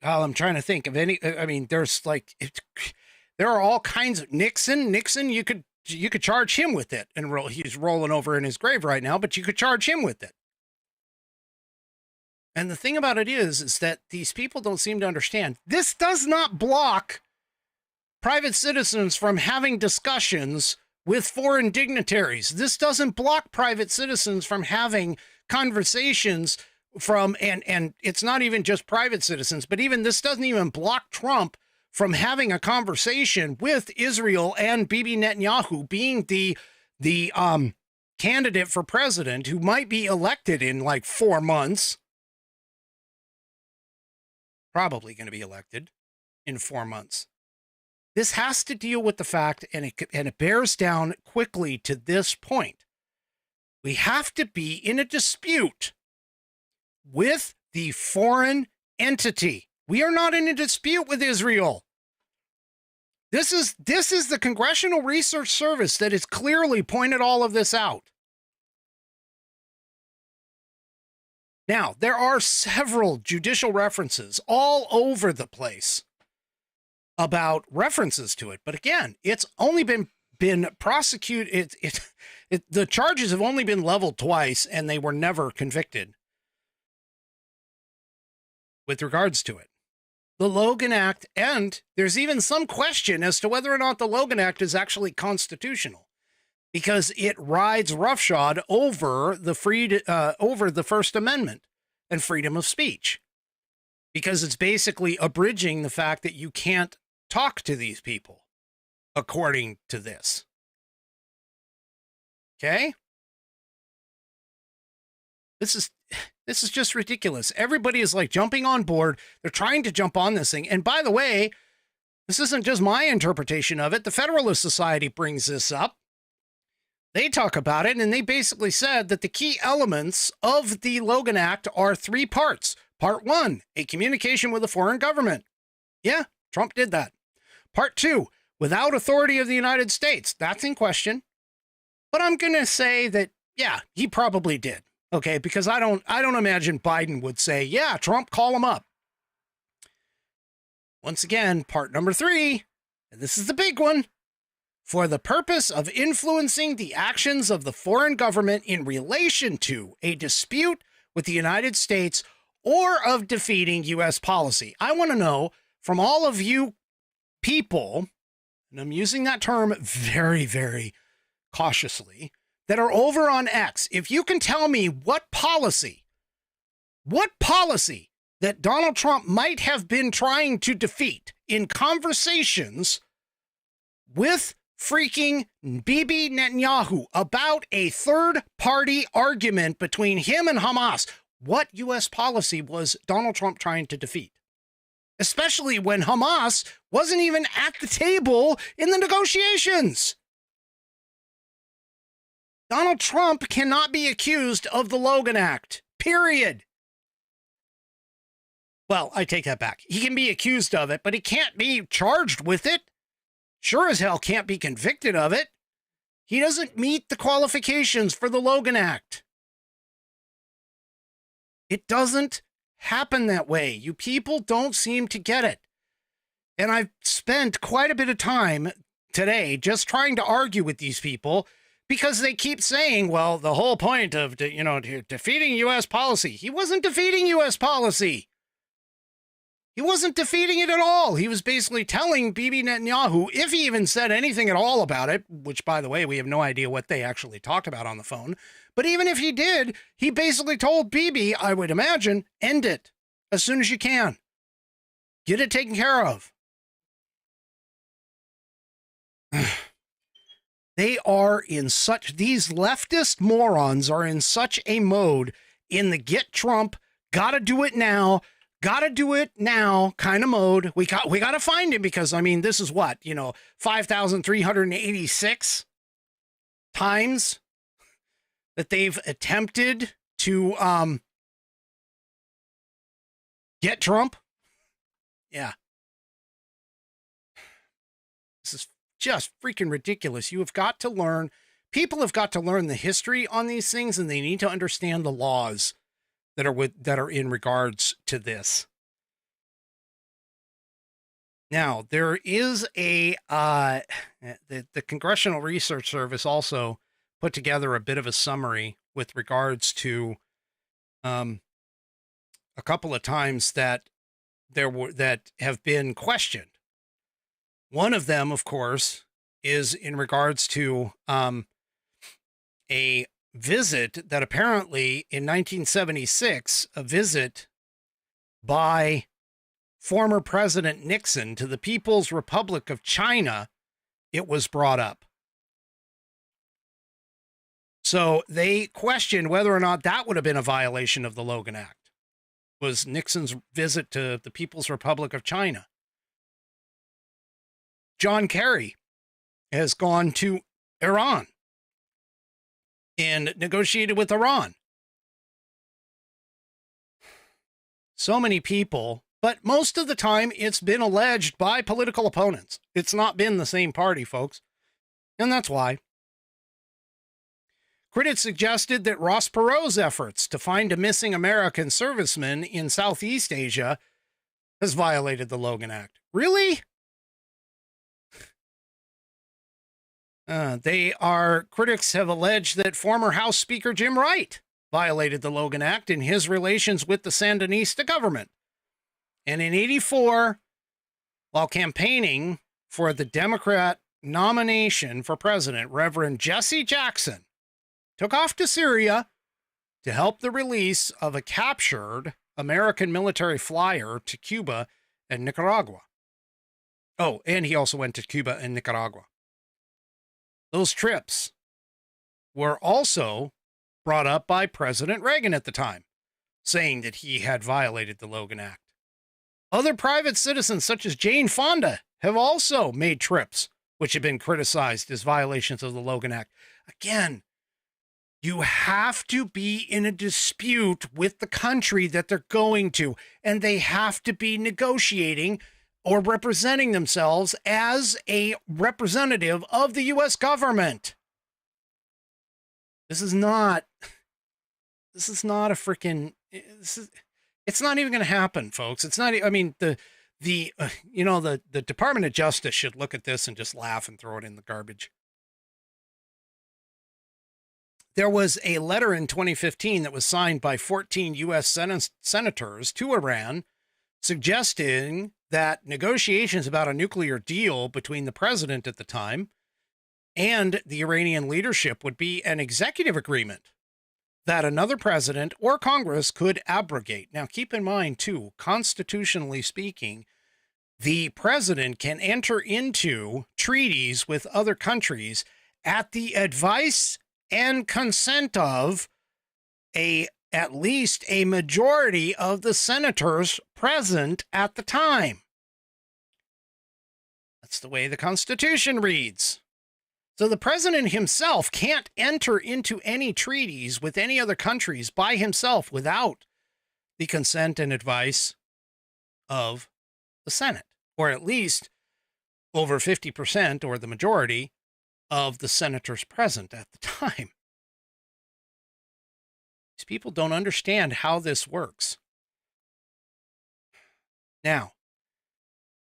trying to think of any. I mean, there's like there are all kinds of Nixon. You could charge him with it, and he's rolling over in his grave right now. But you could charge him with it. And the thing about it is that these people don't seem to understand. This does not block private citizens from having discussions with foreign dignitaries. This doesn't block private citizens from having conversations and it's not even just private citizens, but even this doesn't even block Trump from having a conversation with Israel and Bibi Netanyahu being the candidate for president who might be elected in like 4 months. Probably going to be elected in 4 months. This has to deal with the fact, and it bears down quickly to this point. We have to be in a dispute with the foreign entity. We are not in a dispute with Israel. This is the Congressional Research Service that has clearly pointed all of this out. Now, there are several judicial references all over the place about references to it. But again, it's only been prosecuted. The charges have only been leveled twice, and they were never convicted with regards to it. The Logan Act, and there's even some question as to whether or not the Logan Act is actually constitutional, because it rides roughshod over the First Amendment and freedom of speech, because it's basically abridging the fact that you can't talk to these people, according to this. Okay? This is just ridiculous. Everybody is like jumping on board. They're trying to jump on this thing. And by the way, this isn't just my interpretation of it. The Federalist Society brings this up. They talk about it, and they basically said that the key elements of the Logan Act are 3 parts. Part 1, a communication with a foreign government. Yeah, Trump did that. Part 2, without authority of the United States. That's in question. But I'm going to say that, yeah, he probably did. Okay, because I don't imagine Biden would say, yeah, Trump, call him up. Once again, part number 3, and this is the big one. For the purpose of influencing the actions of the foreign government in relation to a dispute with the United States or of defeating U.S. policy. I want to know from all of you people, and I'm using that term very, very cautiously, that are over on X, if you can tell me what policy that Donald Trump might have been trying to defeat in conversations with freaking Bibi Netanyahu about a third-party argument between him and Hamas. What U.S. policy was Donald Trump trying to defeat? Especially when Hamas wasn't even at the table in the negotiations. Donald Trump cannot be accused of the Logan Act, period. Well, I take that back. He can be accused of it, but he can't be charged with it. Sure as hell can't be convicted of it. He doesn't meet the qualifications for the Logan Act. It doesn't happen that way. You people don't seem to get it. And I've spent quite a bit of time today just trying to argue with these people because they keep saying, well, the whole point of, defeating U.S. policy. He wasn't defeating U.S. policy. He wasn't defeating it at all. He was basically telling Bibi Netanyahu, if he even said anything at all about it, which, by the way, we have no idea what they actually talked about on the phone. But even if he did, he basically told Bibi, I would imagine, end it as soon as you can. Get it taken care of. These leftist morons are in such a mode in the get Trump, gotta do it now kind of mode. We got to find him because, this is what, 5,386 times that they've attempted to get Trump. Yeah. This is just freaking ridiculous. You have got to learn, people have got to learn the history on these things, and they need to understand the laws that are in regards to this. Now, there is the Congressional Research Service also put together a bit of a summary with regards to a couple of times that have been questioned. One of them, of course, is in regards to a visit that apparently in 1976, a visit by former President Nixon to the People's Republic of China, it was brought up. So they questioned whether or not that would have been a violation of the Logan Act, was Nixon's visit to the People's Republic of China. John Kerry has gone to Iran and negotiated with Iran. So many people, but most of the time it's been alleged by political opponents. It's not been the same party, folks. And that's why. Critics suggested that Ross Perot's efforts to find a missing American serviceman in Southeast Asia has violated the Logan Act. Really? Critics have alleged that former House Speaker Jim Wright violated the Logan Act in his relations with the Sandinista government. And in '84, while campaigning for the Democrat nomination for president, Reverend Jesse Jackson took off to Syria to help the release of a captured American military flyer to Cuba and Nicaragua. Oh, and he also went to Cuba and Nicaragua. Those trips were also brought up by President Reagan at the time, saying that he had violated the Logan Act. Other private citizens, such as Jane Fonda, have also made trips which have been criticized as violations of the Logan Act. Again, you have to be in a dispute with the country that they're going to, and they have to be negotiating or representing themselves as a representative of the U.S. government. It's not even going to happen, folks. It's not, I mean, the Department of Justice should look at this and just laugh and throw it in the garbage. There was a letter in 2015 that was signed by 14 U.S. senators to Iran suggesting that negotiations about a nuclear deal between the president at the time and the Iranian leadership would be an executive agreement that another president or Congress could abrogate. Now, keep in mind, too, constitutionally speaking, the president can enter into treaties with other countries at the advice and consent of at least a majority of the senators present at the time. That's the way the Constitution reads. So the president himself can't enter into any treaties with any other countries by himself without the consent and advice of the Senate, or at least over 50% or the majority of the senators present at the time. These people don't understand how this works. Now,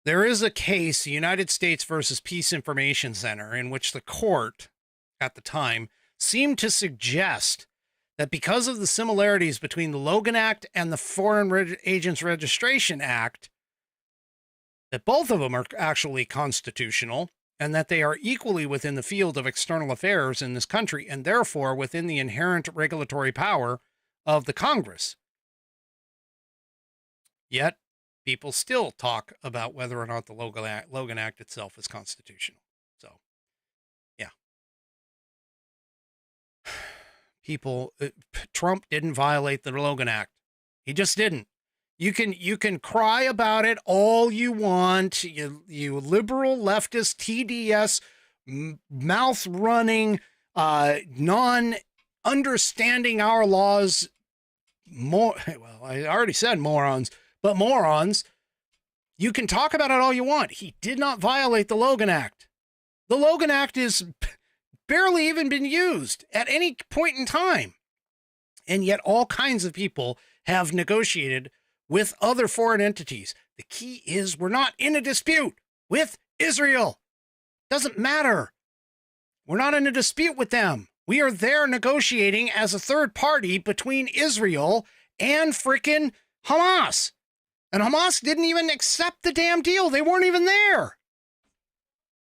there is a case, the United States versus Peace Information Center, in which the court at the time seemed to suggest that because of the similarities between the Logan Act and the Foreign Agents Registration Act, that both of them are actually constitutional and that they are equally within the field of external affairs in this country and therefore within the inherent regulatory power of the Congress. Yet, people still talk about whether or not the Logan Act itself is constitutional. So, yeah. Trump didn't violate the Logan Act. He just didn't. You can cry about it all you want. You liberal leftist TDS mouth running understanding our laws more. Well, I already said morons, but morons. You can talk about it all you want. He did not violate the Logan Act. The Logan Act is barely even been used at any point in time. And yet all kinds of people have negotiated with other foreign entities. The key is we're not in a dispute with Israel. Doesn't matter. We're not in a dispute with them. We are there negotiating as a third party between Israel and frickin' Hamas. And Hamas didn't even accept the damn deal. They weren't even there.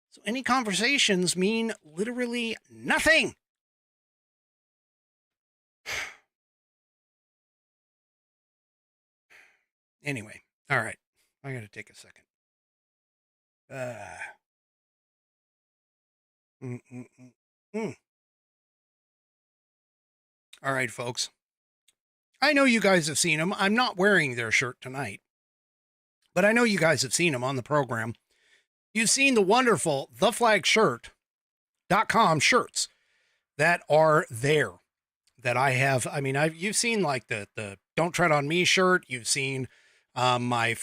So any conversations mean literally nothing. Anyway, all right. I got to take a second. All right, folks. I know you guys have seen them. I'm not wearing their shirt tonight, but I know you guys have seen them on the program. You've seen the wonderful theflagshirt.com shirts that are there that I have. I mean, you've seen like the Don't Tread on Me shirt. You've seen my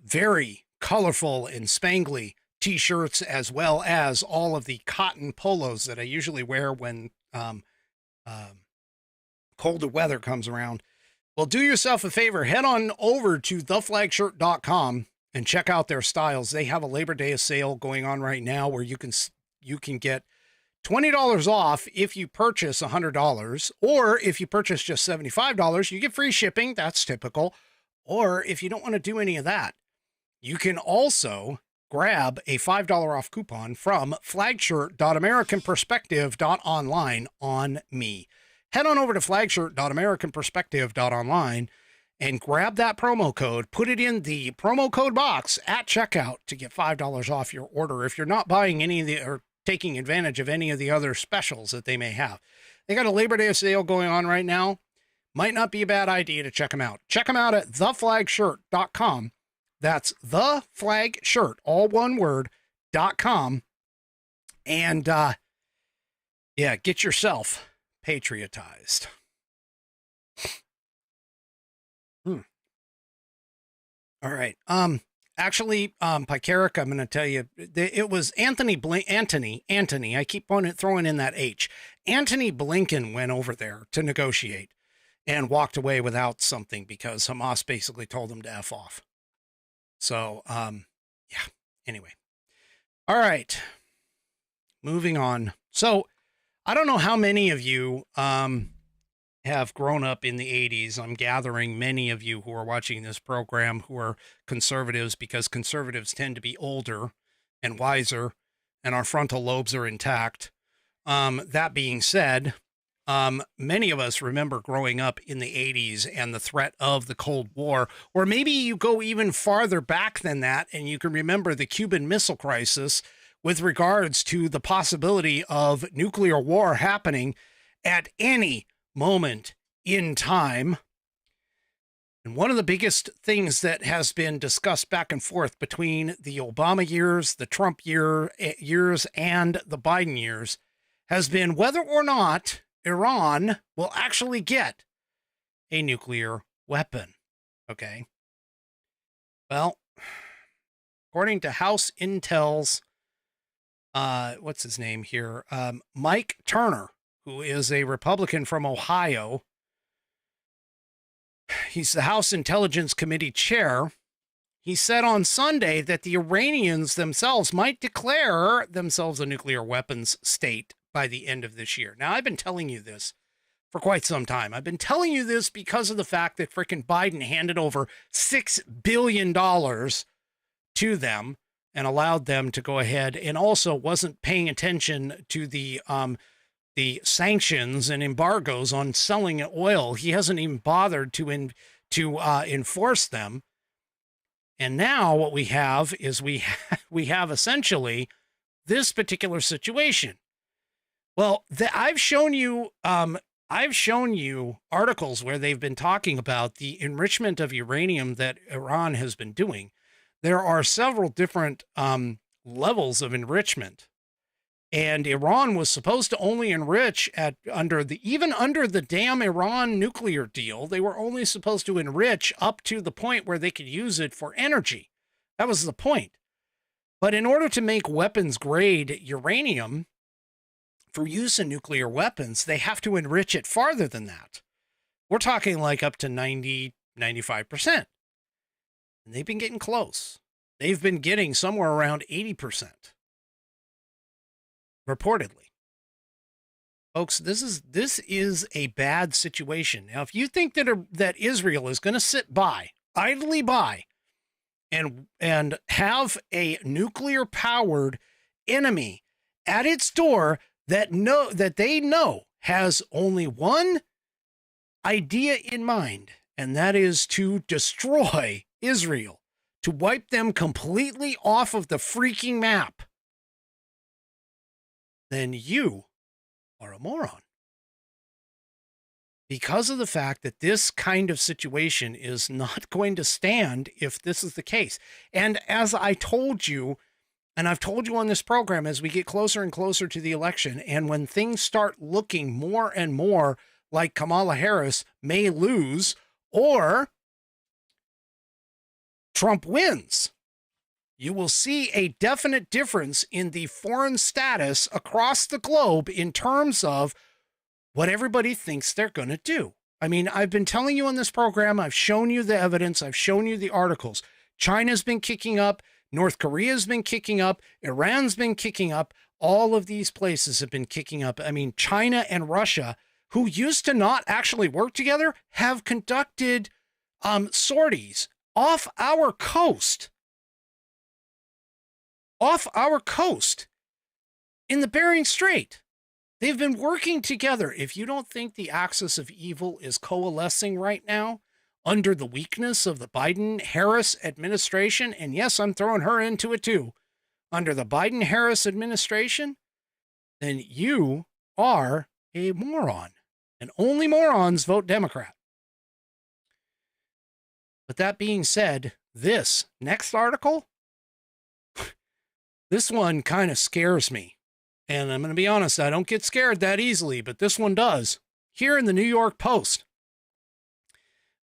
very colorful and spangly t-shirts, as well as all of the cotton polos that I usually wear when colder weather comes around. Well, do yourself a favor, head on over to theflagshirt.com and check out their styles. They have a Labor Day sale going on right now where you can get $20 off if you purchase $100, or if you purchase just $75, you get free shipping. That's typical. Or if you don't want to do any of that, you can also grab a $5 off coupon from flagshirt.americanperspective.online on me. Head on over to flagshirt.americanperspective.online and grab that promo code, put it in the promo code box at checkout to get $5 off your order if you're not buying any of the, or taking advantage of any of the other specials that they may have. They got a Labor Day sale going on right now. Might not be a bad idea to check them out. Check them out at theflagshirt.com. That's theflagshirt, all one word, .com. And, yeah, get yourself patriotized. All right. Actually, Picaric, I'm going to tell you, it was Anthony, I keep throwing in that H. Antony Blinken went over there to negotiate and walked away without something because Hamas basically told him to F off. So, yeah, anyway. All right. Moving on. So, I don't know how many of you have grown up in the 80s. I'm gathering many of you who are watching this program who are conservatives, because conservatives tend to be older and wiser, and our frontal lobes are intact. That being said, many of us remember growing up in the 80s and the threat of the Cold War, or maybe you go even farther back than that and you can remember the Cuban Missile Crisis with regards to the possibility of nuclear war happening at any moment in time. And one of the biggest things that has been discussed back and forth between the Obama years, the Trump years, and the Biden years has been whether or not Iran will actually get a nuclear weapon. Okay. Well, according to House Intel's, what's his name here? Mike Turner, who is a Republican from Ohio. He's the House Intelligence Committee chair. He said on Sunday that the Iranians themselves might declare themselves a nuclear weapons state by the end of this year. Now, I've been telling you this for quite some time. I've been telling you this because of the fact that frickin' Biden handed over $6 billion to them and allowed them to go ahead, and also wasn't paying attention to the sanctions and embargoes on selling oil. He hasn't even bothered to enforce them. And now what we have is we have essentially this particular situation. Well, I've shown you articles where they've been talking about the enrichment of uranium that Iran has been doing. There are several different levels of enrichment. And Iran was supposed to only enrich under the damn Iran nuclear deal, they were only supposed to enrich up to the point where they could use it for energy. That was the point. But in order to make weapons grade uranium for use in nuclear weapons, they have to enrich it farther than that. We're talking like up to 90, 95%. And they've been getting close. They've been getting somewhere around 80%. Reportedly. Folks, this is a bad situation. Now, if you think that Israel is going to sit by, idly by, and have a nuclear powered enemy at its door that they know has only one idea in mind, and that is to destroy Israel, to wipe them completely off of the freaking map, then you are a moron. Because of the fact that this kind of situation is not going to stand if this is the case. And as I told you, and I've told you on this program, as we get closer and closer to the election, and when things start looking more and more like Kamala Harris may lose or Trump wins, you will see a definite difference in the foreign status across the globe in terms of what everybody thinks they're going to do. I mean, I've been telling you on this program, I've shown you the evidence, I've shown you the articles. China's been kicking up, North Korea's been kicking up, Iran's been kicking up, all of these places have been kicking up. I mean, China and Russia, who used to not actually work together, have conducted sorties off our coast. Off our coast in the Bering Strait. They've been working together. If you don't think the axis of evil is coalescing right now under the weakness of the Biden-Harris administration, and yes, I'm throwing her into it too, under the Biden-Harris administration, then you are a moron. And only morons vote Democrat. But that being said, this next article, this one kind of scares me. And I'm going to be honest, I don't get scared that easily, but this one does. Here in the New York Post,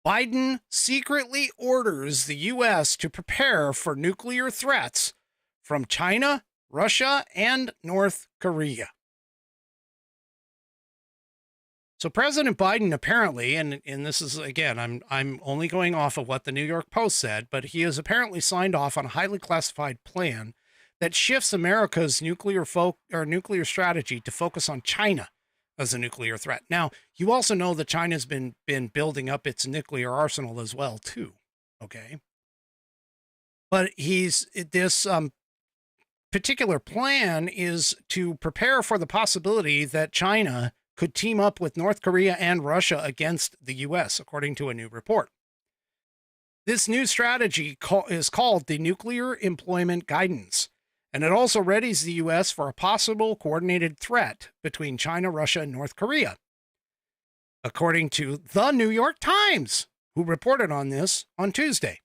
Biden secretly orders the U.S. to prepare for nuclear threats from China, Russia, and North Korea. So President Biden apparently, and this is, again, I'm only going off of what the New York Post said, but he has apparently signed off on a highly classified plan that shifts America's nuclear strategy to focus on China as a nuclear threat. Now, you also know that China's been building up its nuclear arsenal as well, too. Okay. But this particular plan is to prepare for the possibility that China could team up with North Korea and Russia against the U.S., according to a new report. This new strategy is called the Nuclear Employment Guidance, and it also readies the U.S. for a possible coordinated threat between China, Russia, and North Korea, according to the New York Times, who reported on this on Tuesday.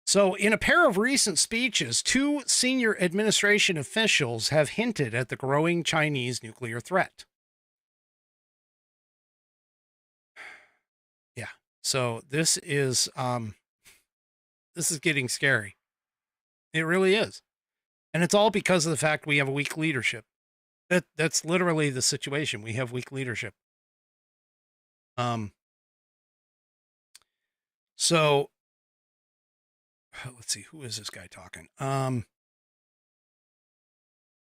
So in a pair of recent speeches, two senior administration officials have hinted at the growing Chinese nuclear threat. Yeah, so this is getting scary. It really is. And it's all because of the fact we have a weak leadership. That's literally the situation. We have weak leadership. So let's see, who is this guy talking?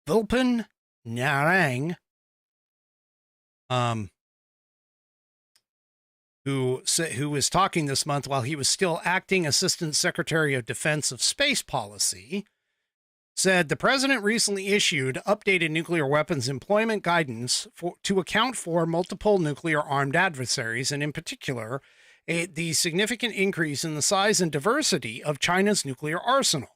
Vilpin Narang, who was talking this month while he was still acting Assistant Secretary of Defense of Space Policy, said the president recently issued updated nuclear weapons employment guidance to account for multiple nuclear armed adversaries, and in particular, the significant increase in the size and diversity of China's nuclear arsenal.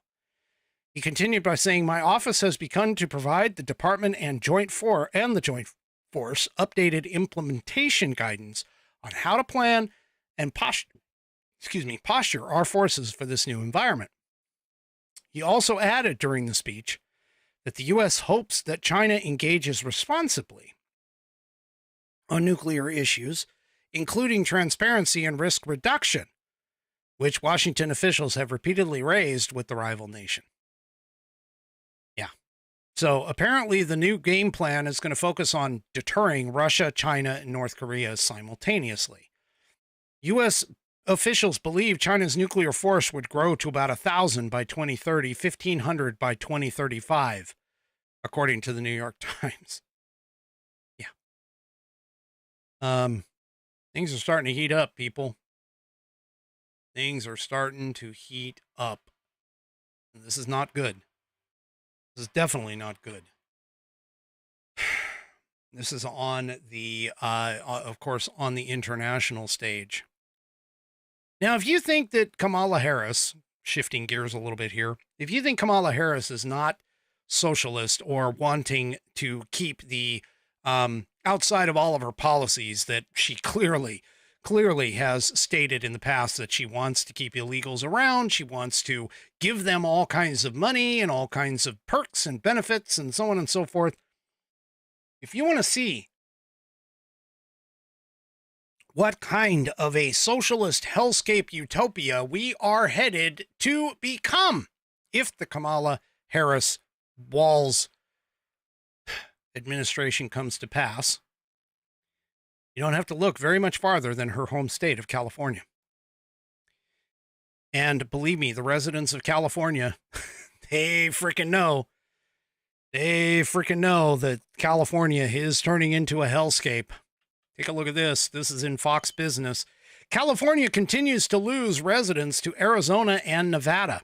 He continued by saying, "My office has begun to provide the department and the Joint Force updated implementation guidance on how to plan and posture our forces for this new environment." He also added during the speech that the U.S. hopes that China engages responsibly on nuclear issues, including transparency and risk reduction, which Washington officials have repeatedly raised with the rival nation. Yeah. So apparently the new game plan is going to focus on deterring Russia, China, and North Korea simultaneously. U.S. officials believe China's nuclear force would grow to about 1,000 by 2030, 1,500 by 2035, according to the New York Times. Yeah. Things are starting to heat up, people. Things are starting to heat up. This is not good. This is definitely not good. This is on the, of course, on the international stage. Now, if you think that Kamala Harris, shifting gears a little bit here, if you think Kamala Harris is not socialist or wanting to keep the outside of all of her policies that she clearly has stated in the past that she wants to keep illegals around, she wants to give them all kinds of money and all kinds of perks and benefits and so on and so forth. If you want to see what kind of a socialist hellscape utopia we are headed to become if the Kamala Harris Walz administration comes to pass, you don't have to look very much farther than her home state of California. And believe me, the residents of California, they freaking know. They freaking know that California is turning into a hellscape. Take a look at this. This is in Fox Business. California continues to lose residents to Arizona and Nevada.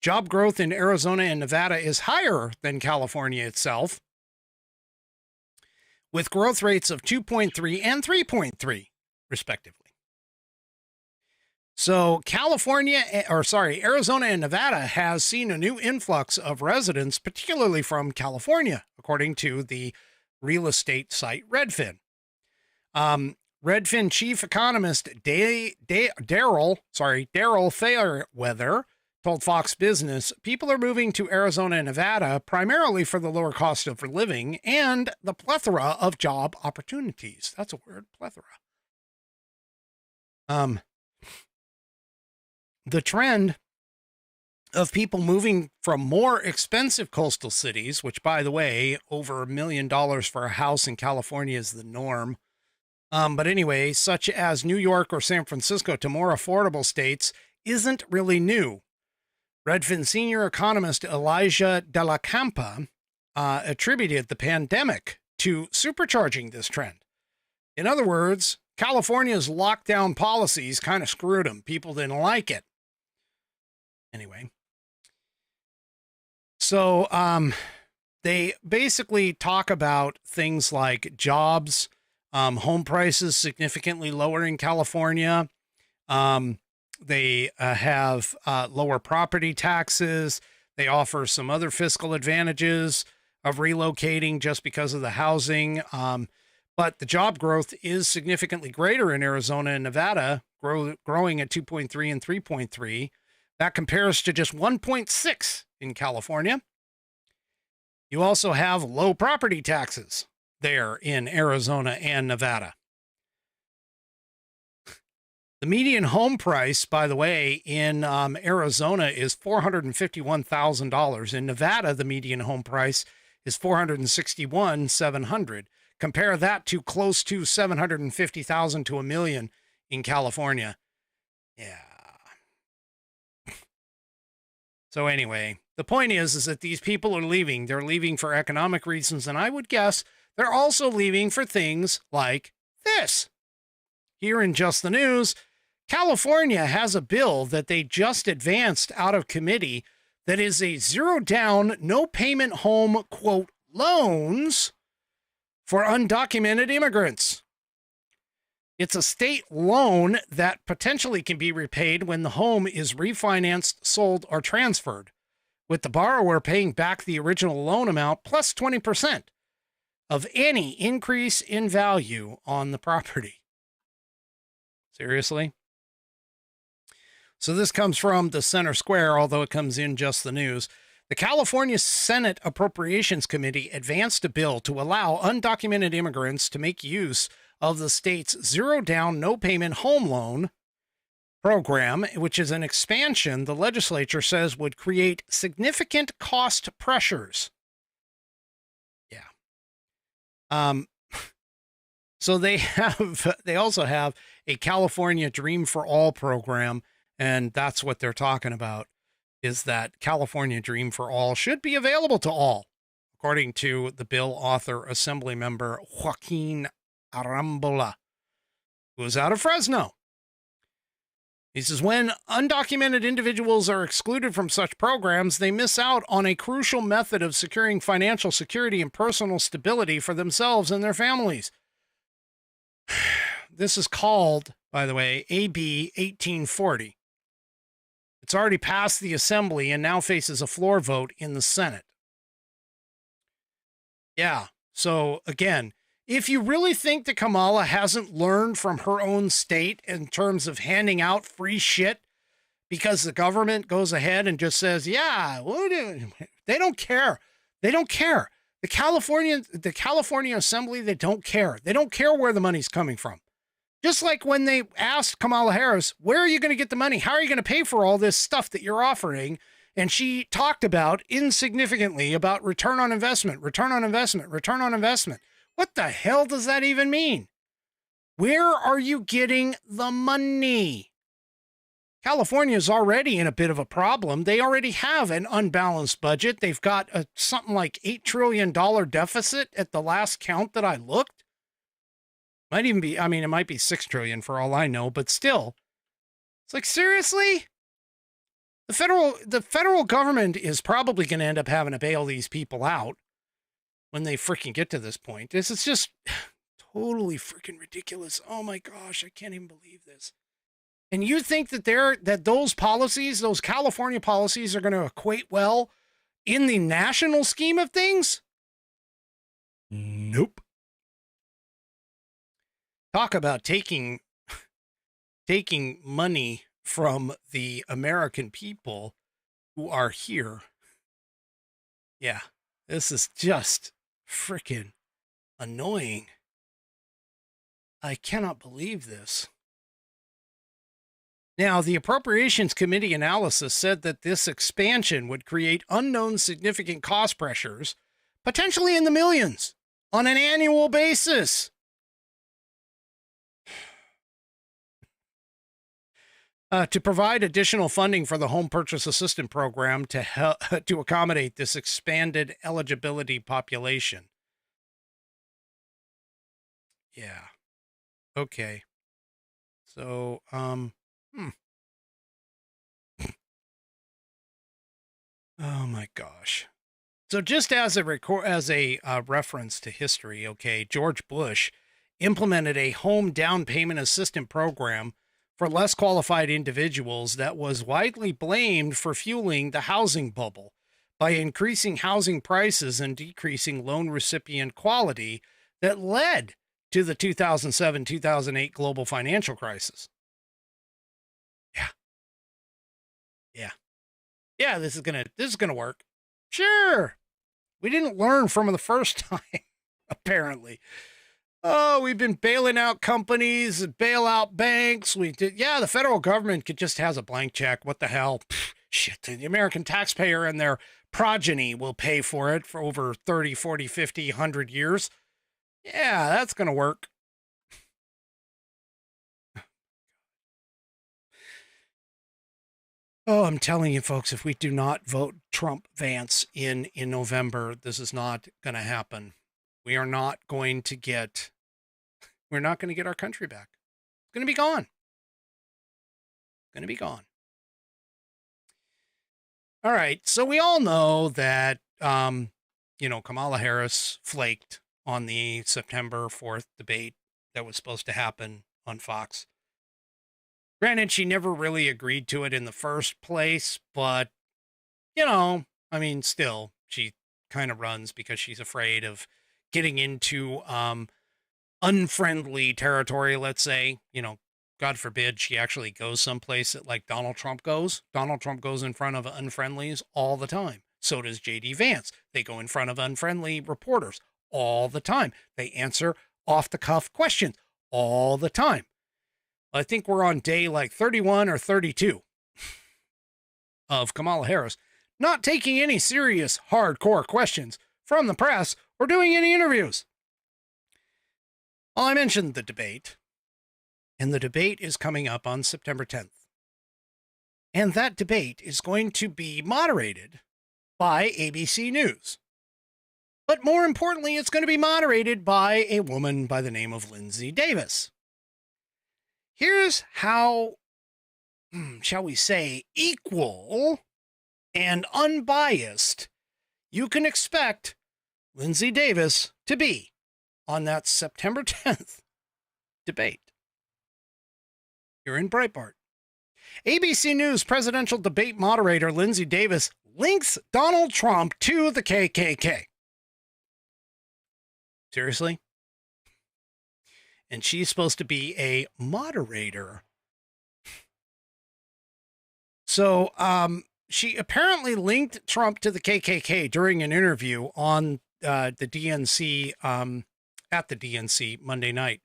Job growth in Arizona and Nevada is higher than California itself, with growth rates of 2.3 and 3.3, respectively. So Arizona and Nevada has seen a new influx of residents, particularly from California, according to the real estate site Redfin. Redfin chief economist Daryl Fairweather told Fox Business, people are moving to Arizona and Nevada primarily for the lower cost of living and the plethora of job opportunities. That's a word, plethora. The trend of people moving from more expensive coastal cities, which, by the way, over $1 million for a house in California is the norm. But anyway, such as New York or San Francisco to more affordable states isn't really new. Redfin senior economist Elijah De La Campa attributed the pandemic to supercharging this trend. In other words, California's lockdown policies kind of screwed them. People didn't like it. Anyway, so they basically talk about things like jobs, home prices significantly lower in California. They have lower property taxes. They offer some other fiscal advantages of relocating just because of the housing. But the job growth is significantly greater in Arizona and Nevada, growing at 2.3 and 3.3. That compares to just 1.6 in California. You also have low property taxes there in Arizona and Nevada. The median home price, by the way, in Arizona is $451,000. In Nevada, the median home price is $461,700. Compare that to close to $750,000 to $1 million in California. Yeah. So anyway, the point is that these people are leaving. They're leaving for economic reasons, and I would guess they're also leaving for things like this. Here in Just the News, California has a bill that they just advanced out of committee that is a zero down, no payment home, quote, loans for undocumented immigrants. It's a state loan that potentially can be repaid when the home is refinanced, sold, or transferred, with the borrower paying back the original loan amount plus 20% of any increase in value on the property. Seriously? So this comes from the Center Square, although it comes in Just the News. The California Senate Appropriations Committee advanced a bill to allow undocumented immigrants to make use of the state's zero-down, no-payment home loan program, which is an expansion the legislature says would create significant cost pressures. Yeah. So they also have a California Dream for All program, and that's what they're talking about, is that California Dream for All should be available to all, according to the bill author, Assembly Member Joaquin Arambola, who is out of Fresno. He says, when undocumented individuals are excluded from such programs, they miss out on a crucial method of securing financial security and personal stability for themselves and their families. This is called, by the way, AB 1840. It's already passed the Assembly and now faces a floor vote in the Senate. Yeah, so again, if you really think that Kamala hasn't learned from her own state in terms of handing out free shit because the government goes ahead and just says, yeah, they don't care. They don't care. The California Assembly, they don't care. They don't care where the money's coming from. Just like when they asked Kamala Harris, where are you going to get the money? How are you going to pay for all this stuff that you're offering? And she talked about insignificantly about return on investment, return on investment, return on investment. What the hell does that even mean? Where are you getting the money? California is already in a bit of a problem. They already have an unbalanced budget. They've got something like $8 trillion deficit at the last count that I looked. Might even be, it might be 6 trillion for all I know, but still. It's like, seriously? The federal government is probably going to end up having to bail these people out when they freaking get to this point. This is just totally freaking ridiculous. Oh my gosh, I can't even believe this. And you think that those policies, those California policies, are going to equate well in the national scheme of things? Nope. Talk about taking money from the American people who are here. Yeah, this is just freaking annoying. I cannot believe this. Now, the Appropriations Committee analysis said that this expansion would create unknown significant cost pressures, potentially in the millions, on an annual basis. To provide additional funding for the Home Purchase Assistance Program to accommodate this expanded eligibility population. Yeah. Okay. So, Oh my gosh. So just as a reference to history, okay, George Bush implemented a home down payment assistance program for less qualified individuals that was widely blamed for fueling the housing bubble by increasing housing prices and decreasing loan recipient quality that led to the 2007-2008 global financial crisis. Yeah, this is gonna work. Sure. We didn't learn from the first time, apparently. Oh, we've been bailing out companies and bail out banks. The federal government just has a blank check. What the hell? Shit, the American taxpayer and their progeny will pay for it for over 30, 40, 50, 100 years. Yeah, that's going to work. Oh, I'm telling you, folks, if we do not vote Trump-Vance in November, this is not going to happen. We're not going to get our country back. It's going to be gone. All right. So we all know that, Kamala Harris flaked on the September 4th debate that was supposed to happen on Fox. Granted, she never really agreed to it in the first place, but, still, she kind of runs because she's afraid of getting into unfriendly territory, let's say. God forbid she actually goes someplace that like Donald Trump goes. Donald Trump goes in front of unfriendlies all the time. So does J.D. Vance. They go in front of unfriendly reporters all the time. They answer off-the-cuff questions all the time. I think we're on day like 31 or 32 of Kamala Harris not taking any serious, hardcore questions from the press or doing any interviews. Well, I mentioned the debate, and the debate is coming up on September 10th. And that debate is going to be moderated by ABC News. But more importantly, it's going to be moderated by a woman by the name of Lindsay Davis. Here's how, shall we say, equal and unbiased you can expect Lindsay Davis to be on that September 10th debate. You're in Breitbart. ABC News presidential debate moderator Lindsay Davis links Donald Trump to the KKK. Seriously? And she's supposed to be a moderator. So, she apparently linked Trump to the KKK during an interview on the DNC, at the DNC Monday night.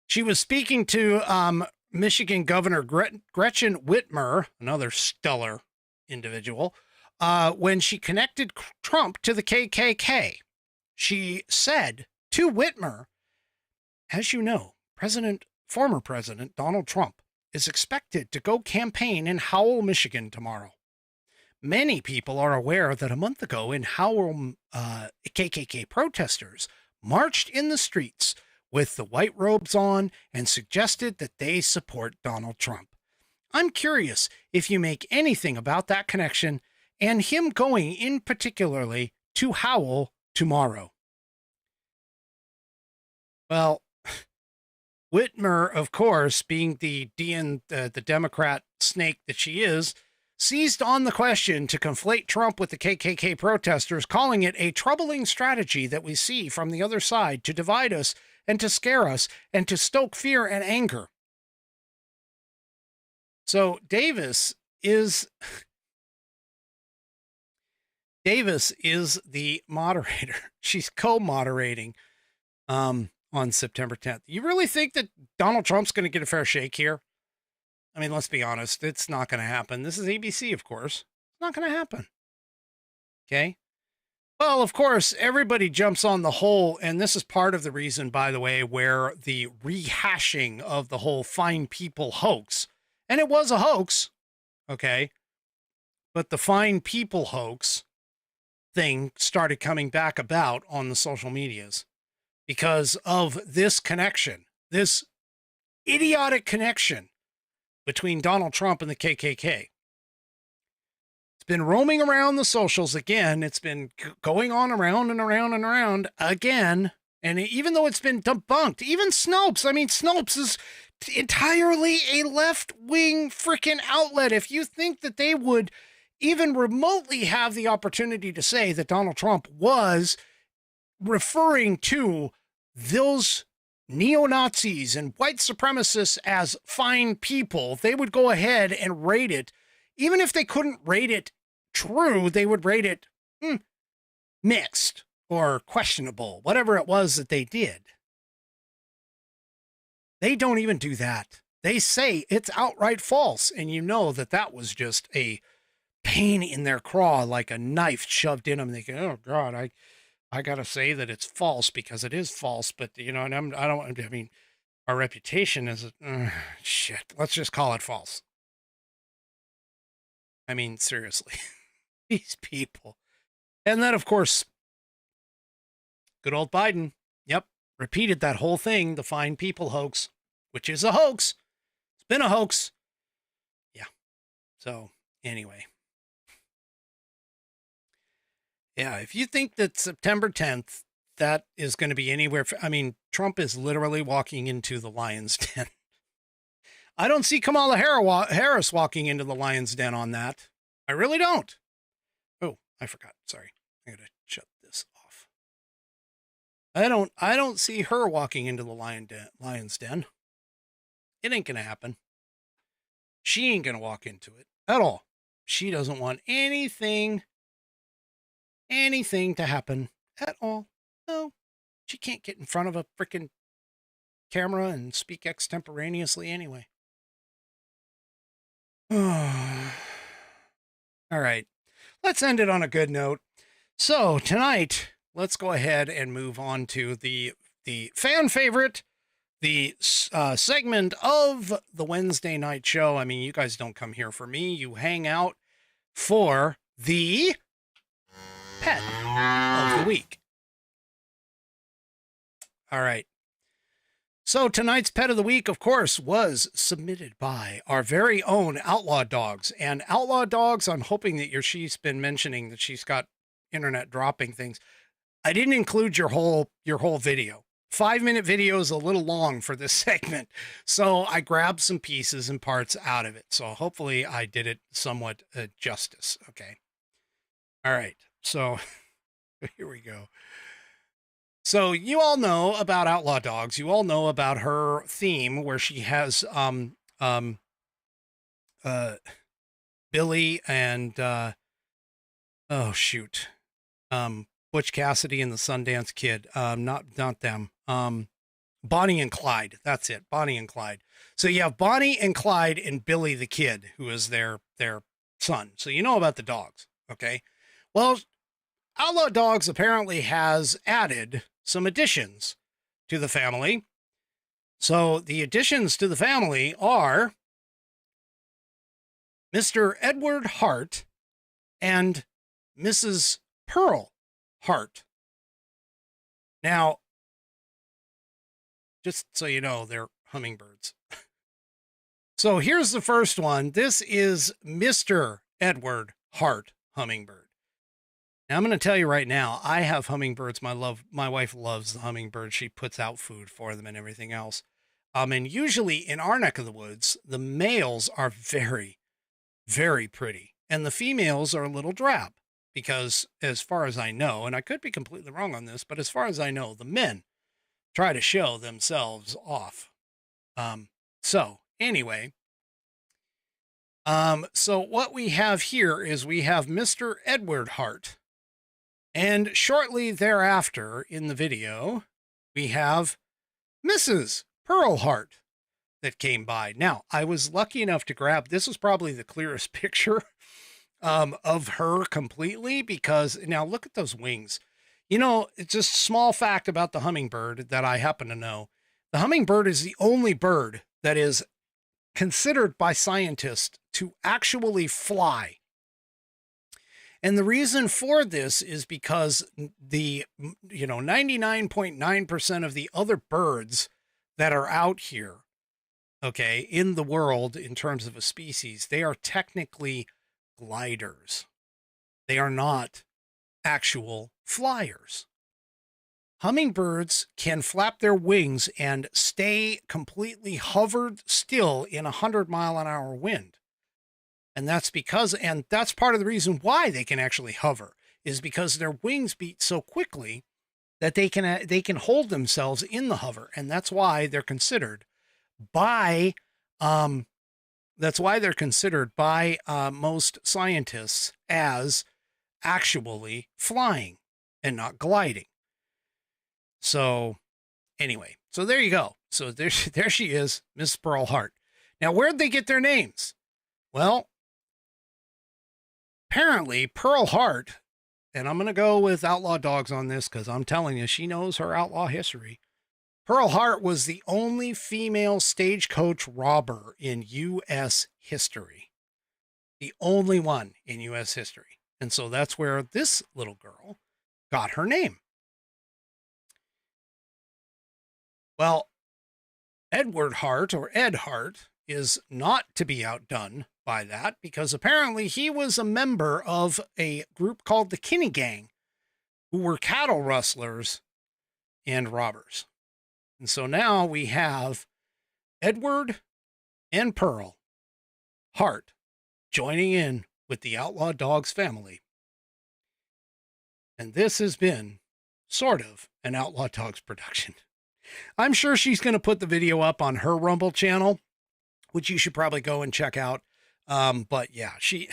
She was speaking to Michigan Governor Gretchen Whitmer, another stellar individual, when she connected Trump to the KKK. She said to Whitmer, as you know, former President Donald Trump is expected to go campaign in Howell, Michigan tomorrow. Many people are aware that a month ago in Howell, KKK protesters marched in the streets with the white robes on and suggested that they support Donald Trump. I'm curious if you make anything about that connection and him going in particularly to Howell tomorrow. Well, Whitmer, of course, being the Democrat snake that she is, seized on the question to conflate Trump with the KKK protesters, calling it a troubling strategy that we see from the other side to divide us and to scare us and to stoke fear and anger. So Davis is the moderator. She's co-moderating on September 10th. You really think that Donald Trump's going to get a fair shake here? I mean, let's be honest. It's not going to happen. This is ABC, of course. It's not going to happen. Okay? Well, of course, everybody jumps on the whole, and this is part of the reason, by the way, where the rehashing of the whole Fine People hoax, and it was a hoax, okay? But the Fine People hoax thing started coming back about on the social medias because of this connection, this idiotic connection between Donald Trump and the KKK. It's been roaming around the socials again. It's been going on around and around and around again. And even though it's been debunked, even Snopes, Snopes is entirely a left-wing freaking outlet. If you think that they would even remotely have the opportunity to say that Donald Trump was referring to those neo-Nazis and white supremacists as fine people, they would go ahead and rate it. Even if they couldn't rate it true, they would rate it mixed or questionable, whatever it was that they did. They don't even do that. They say it's outright false, and you know that that was just a pain in their craw, like a knife shoved in them. They go, oh God, I gotta say that it's false because it is false. But and our reputation is shit. Let's just call it false. I mean, seriously, these people. And then, of course, good old Biden. Yep. Repeated that whole thing, the Fine People hoax, which is a hoax. It's been a hoax. Yeah. So anyway. Yeah. If you think that September 10th, that is going to be anywhere. Trump is literally walking into the lion's den. I don't see Kamala Harris walking into the lion's den on that. I really don't. Oh, I forgot. Sorry. I gotta shut this off. I don't see her walking into the lion's den. It ain't gonna happen. She ain't gonna walk into it at all. She doesn't want anything anything to happen at all. No, she can't get in front of a freaking camera and speak extemporaneously anyway. All right, let's end it on a good note. So tonight, let's go ahead and move on to the fan favorite, the segment of the Wednesday night show. I mean, you guys don't come here for me. You hang out for the pet of the week. All right. So tonight's pet of the week, of course, was submitted by our very own Outlaw Dogs. And Outlaw Dogs, I'm hoping that she's been mentioning that she's got internet dropping things. I didn't include your whole video. 5-minute video is a little long for this segment. So I grabbed some pieces and parts out of it. So hopefully I did it somewhat justice. Okay. All right. So here we go. So you all know about Outlaw Dogs. You all know about her theme where she has Billy and Butch Cassidy and the Sundance Kid. Not them. Bonnie and Clyde. That's it. Bonnie and Clyde. So you have Bonnie and Clyde and Billy the Kid, who is their son. So you know about the dogs. Okay. Well, Outlaw Dogs apparently has added some additions to the family. So the additions to the family are Mr. Edward Hart and Mrs. Pearl Hart. Now, just so you know, they're hummingbirds. So here's the first one. This is Mr. Edward Hart hummingbird. Now, I'm going to tell you right now, I have hummingbirds. My wife loves the hummingbirds. She puts out food for them and everything else. And usually in our neck of the woods, the males are very, very pretty. And the females are a little drab because as far as I know, and I could be completely wrong on this, but as far as I know, the men try to show themselves off. So anyway, so what we have here is we have Mr. Edward Hart. And shortly thereafter in the video, we have Mrs. Pearl Hart that came by. Now, I was lucky enough to grab, this was probably the clearest picture of her completely because now look at those wings. You know, it's just a small fact about the hummingbird that I happen to know. The hummingbird is the only bird that is considered by scientists to actually fly. And the reason for this is because the, 99.9% of the other birds that are out here, okay, in the world in terms of a species, they are technically gliders. They are not actual flyers. Hummingbirds can flap their wings and stay completely hovered still in 100-mile-an-hour wind. And that's part of the reason why they can actually hover is because their wings beat so quickly that they can hold themselves in the hover. And that's why they're considered by most scientists as actually flying and not gliding. So anyway, so there you go. So there she is, Miss Pearl Hart. Now, where'd they get their names? Well, apparently Pearl Hart, and I'm going to go with Outlaw Dogs on this because I'm telling you, she knows her outlaw history. Pearl Hart was the only female stagecoach robber in U.S. history. The only one in U.S. history. And so that's where this little girl got her name. Well, Edward Hart, or Ed Hart, is not to be outdone by that because apparently he was a member of a group called the Kinney Gang, who were cattle rustlers and robbers. And so now we have Edward and Pearl Hart joining in with the Outlaw Dogs family. And this has been sort of an Outlaw Dogs production. I'm sure she's going to put the video up on her Rumble channel, which you should probably go and check out. But yeah, she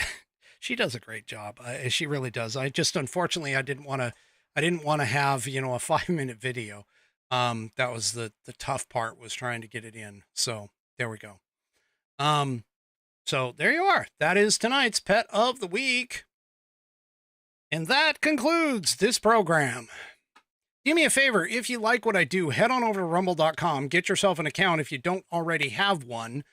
She does a great job. She really does. I just, unfortunately, I didn't want to have, a 5-minute video. That was the tough part, was trying to get it in. So there we go. So there you are. That is tonight's Pet of the Week. And that concludes this program. Do me a favor, if you like what I do, head on over to rumble.com, get yourself an account if you don't already have one,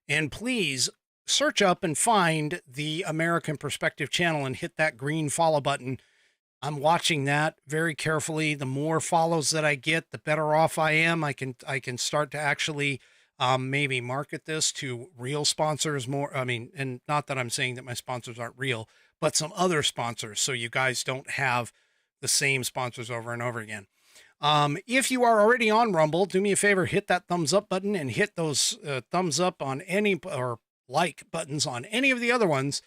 and please search up and find the American Perspective channel and hit that green follow button. I'm watching that very carefully. The more follows that I get, the better off I am. I can start to actually maybe market this to real sponsors more. I mean, and not that I'm saying that my sponsors aren't real, but some other sponsors, so you guys don't have the same sponsors over and over again. If you are already on Rumble, do me a favor, hit that thumbs up button and hit those thumbs up on any, or like buttons on any of the other ones,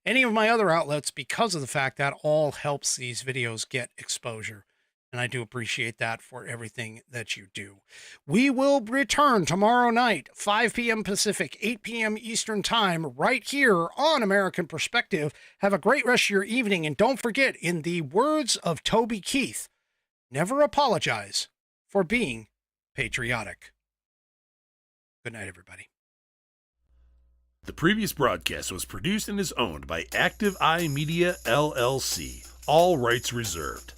any of my other outlets, because of the fact that all helps these videos get exposure. And I do appreciate that for everything that you do. We will return tomorrow night, 5 p.m. Pacific, 8 p.m. Eastern Time, right here on American Perspective. Have a great rest of your evening. And don't forget, in the words of Toby Keith, never apologize for being patriotic. Good night, everybody. The previous broadcast was produced and is owned by Active Eye Media LLC. All rights reserved.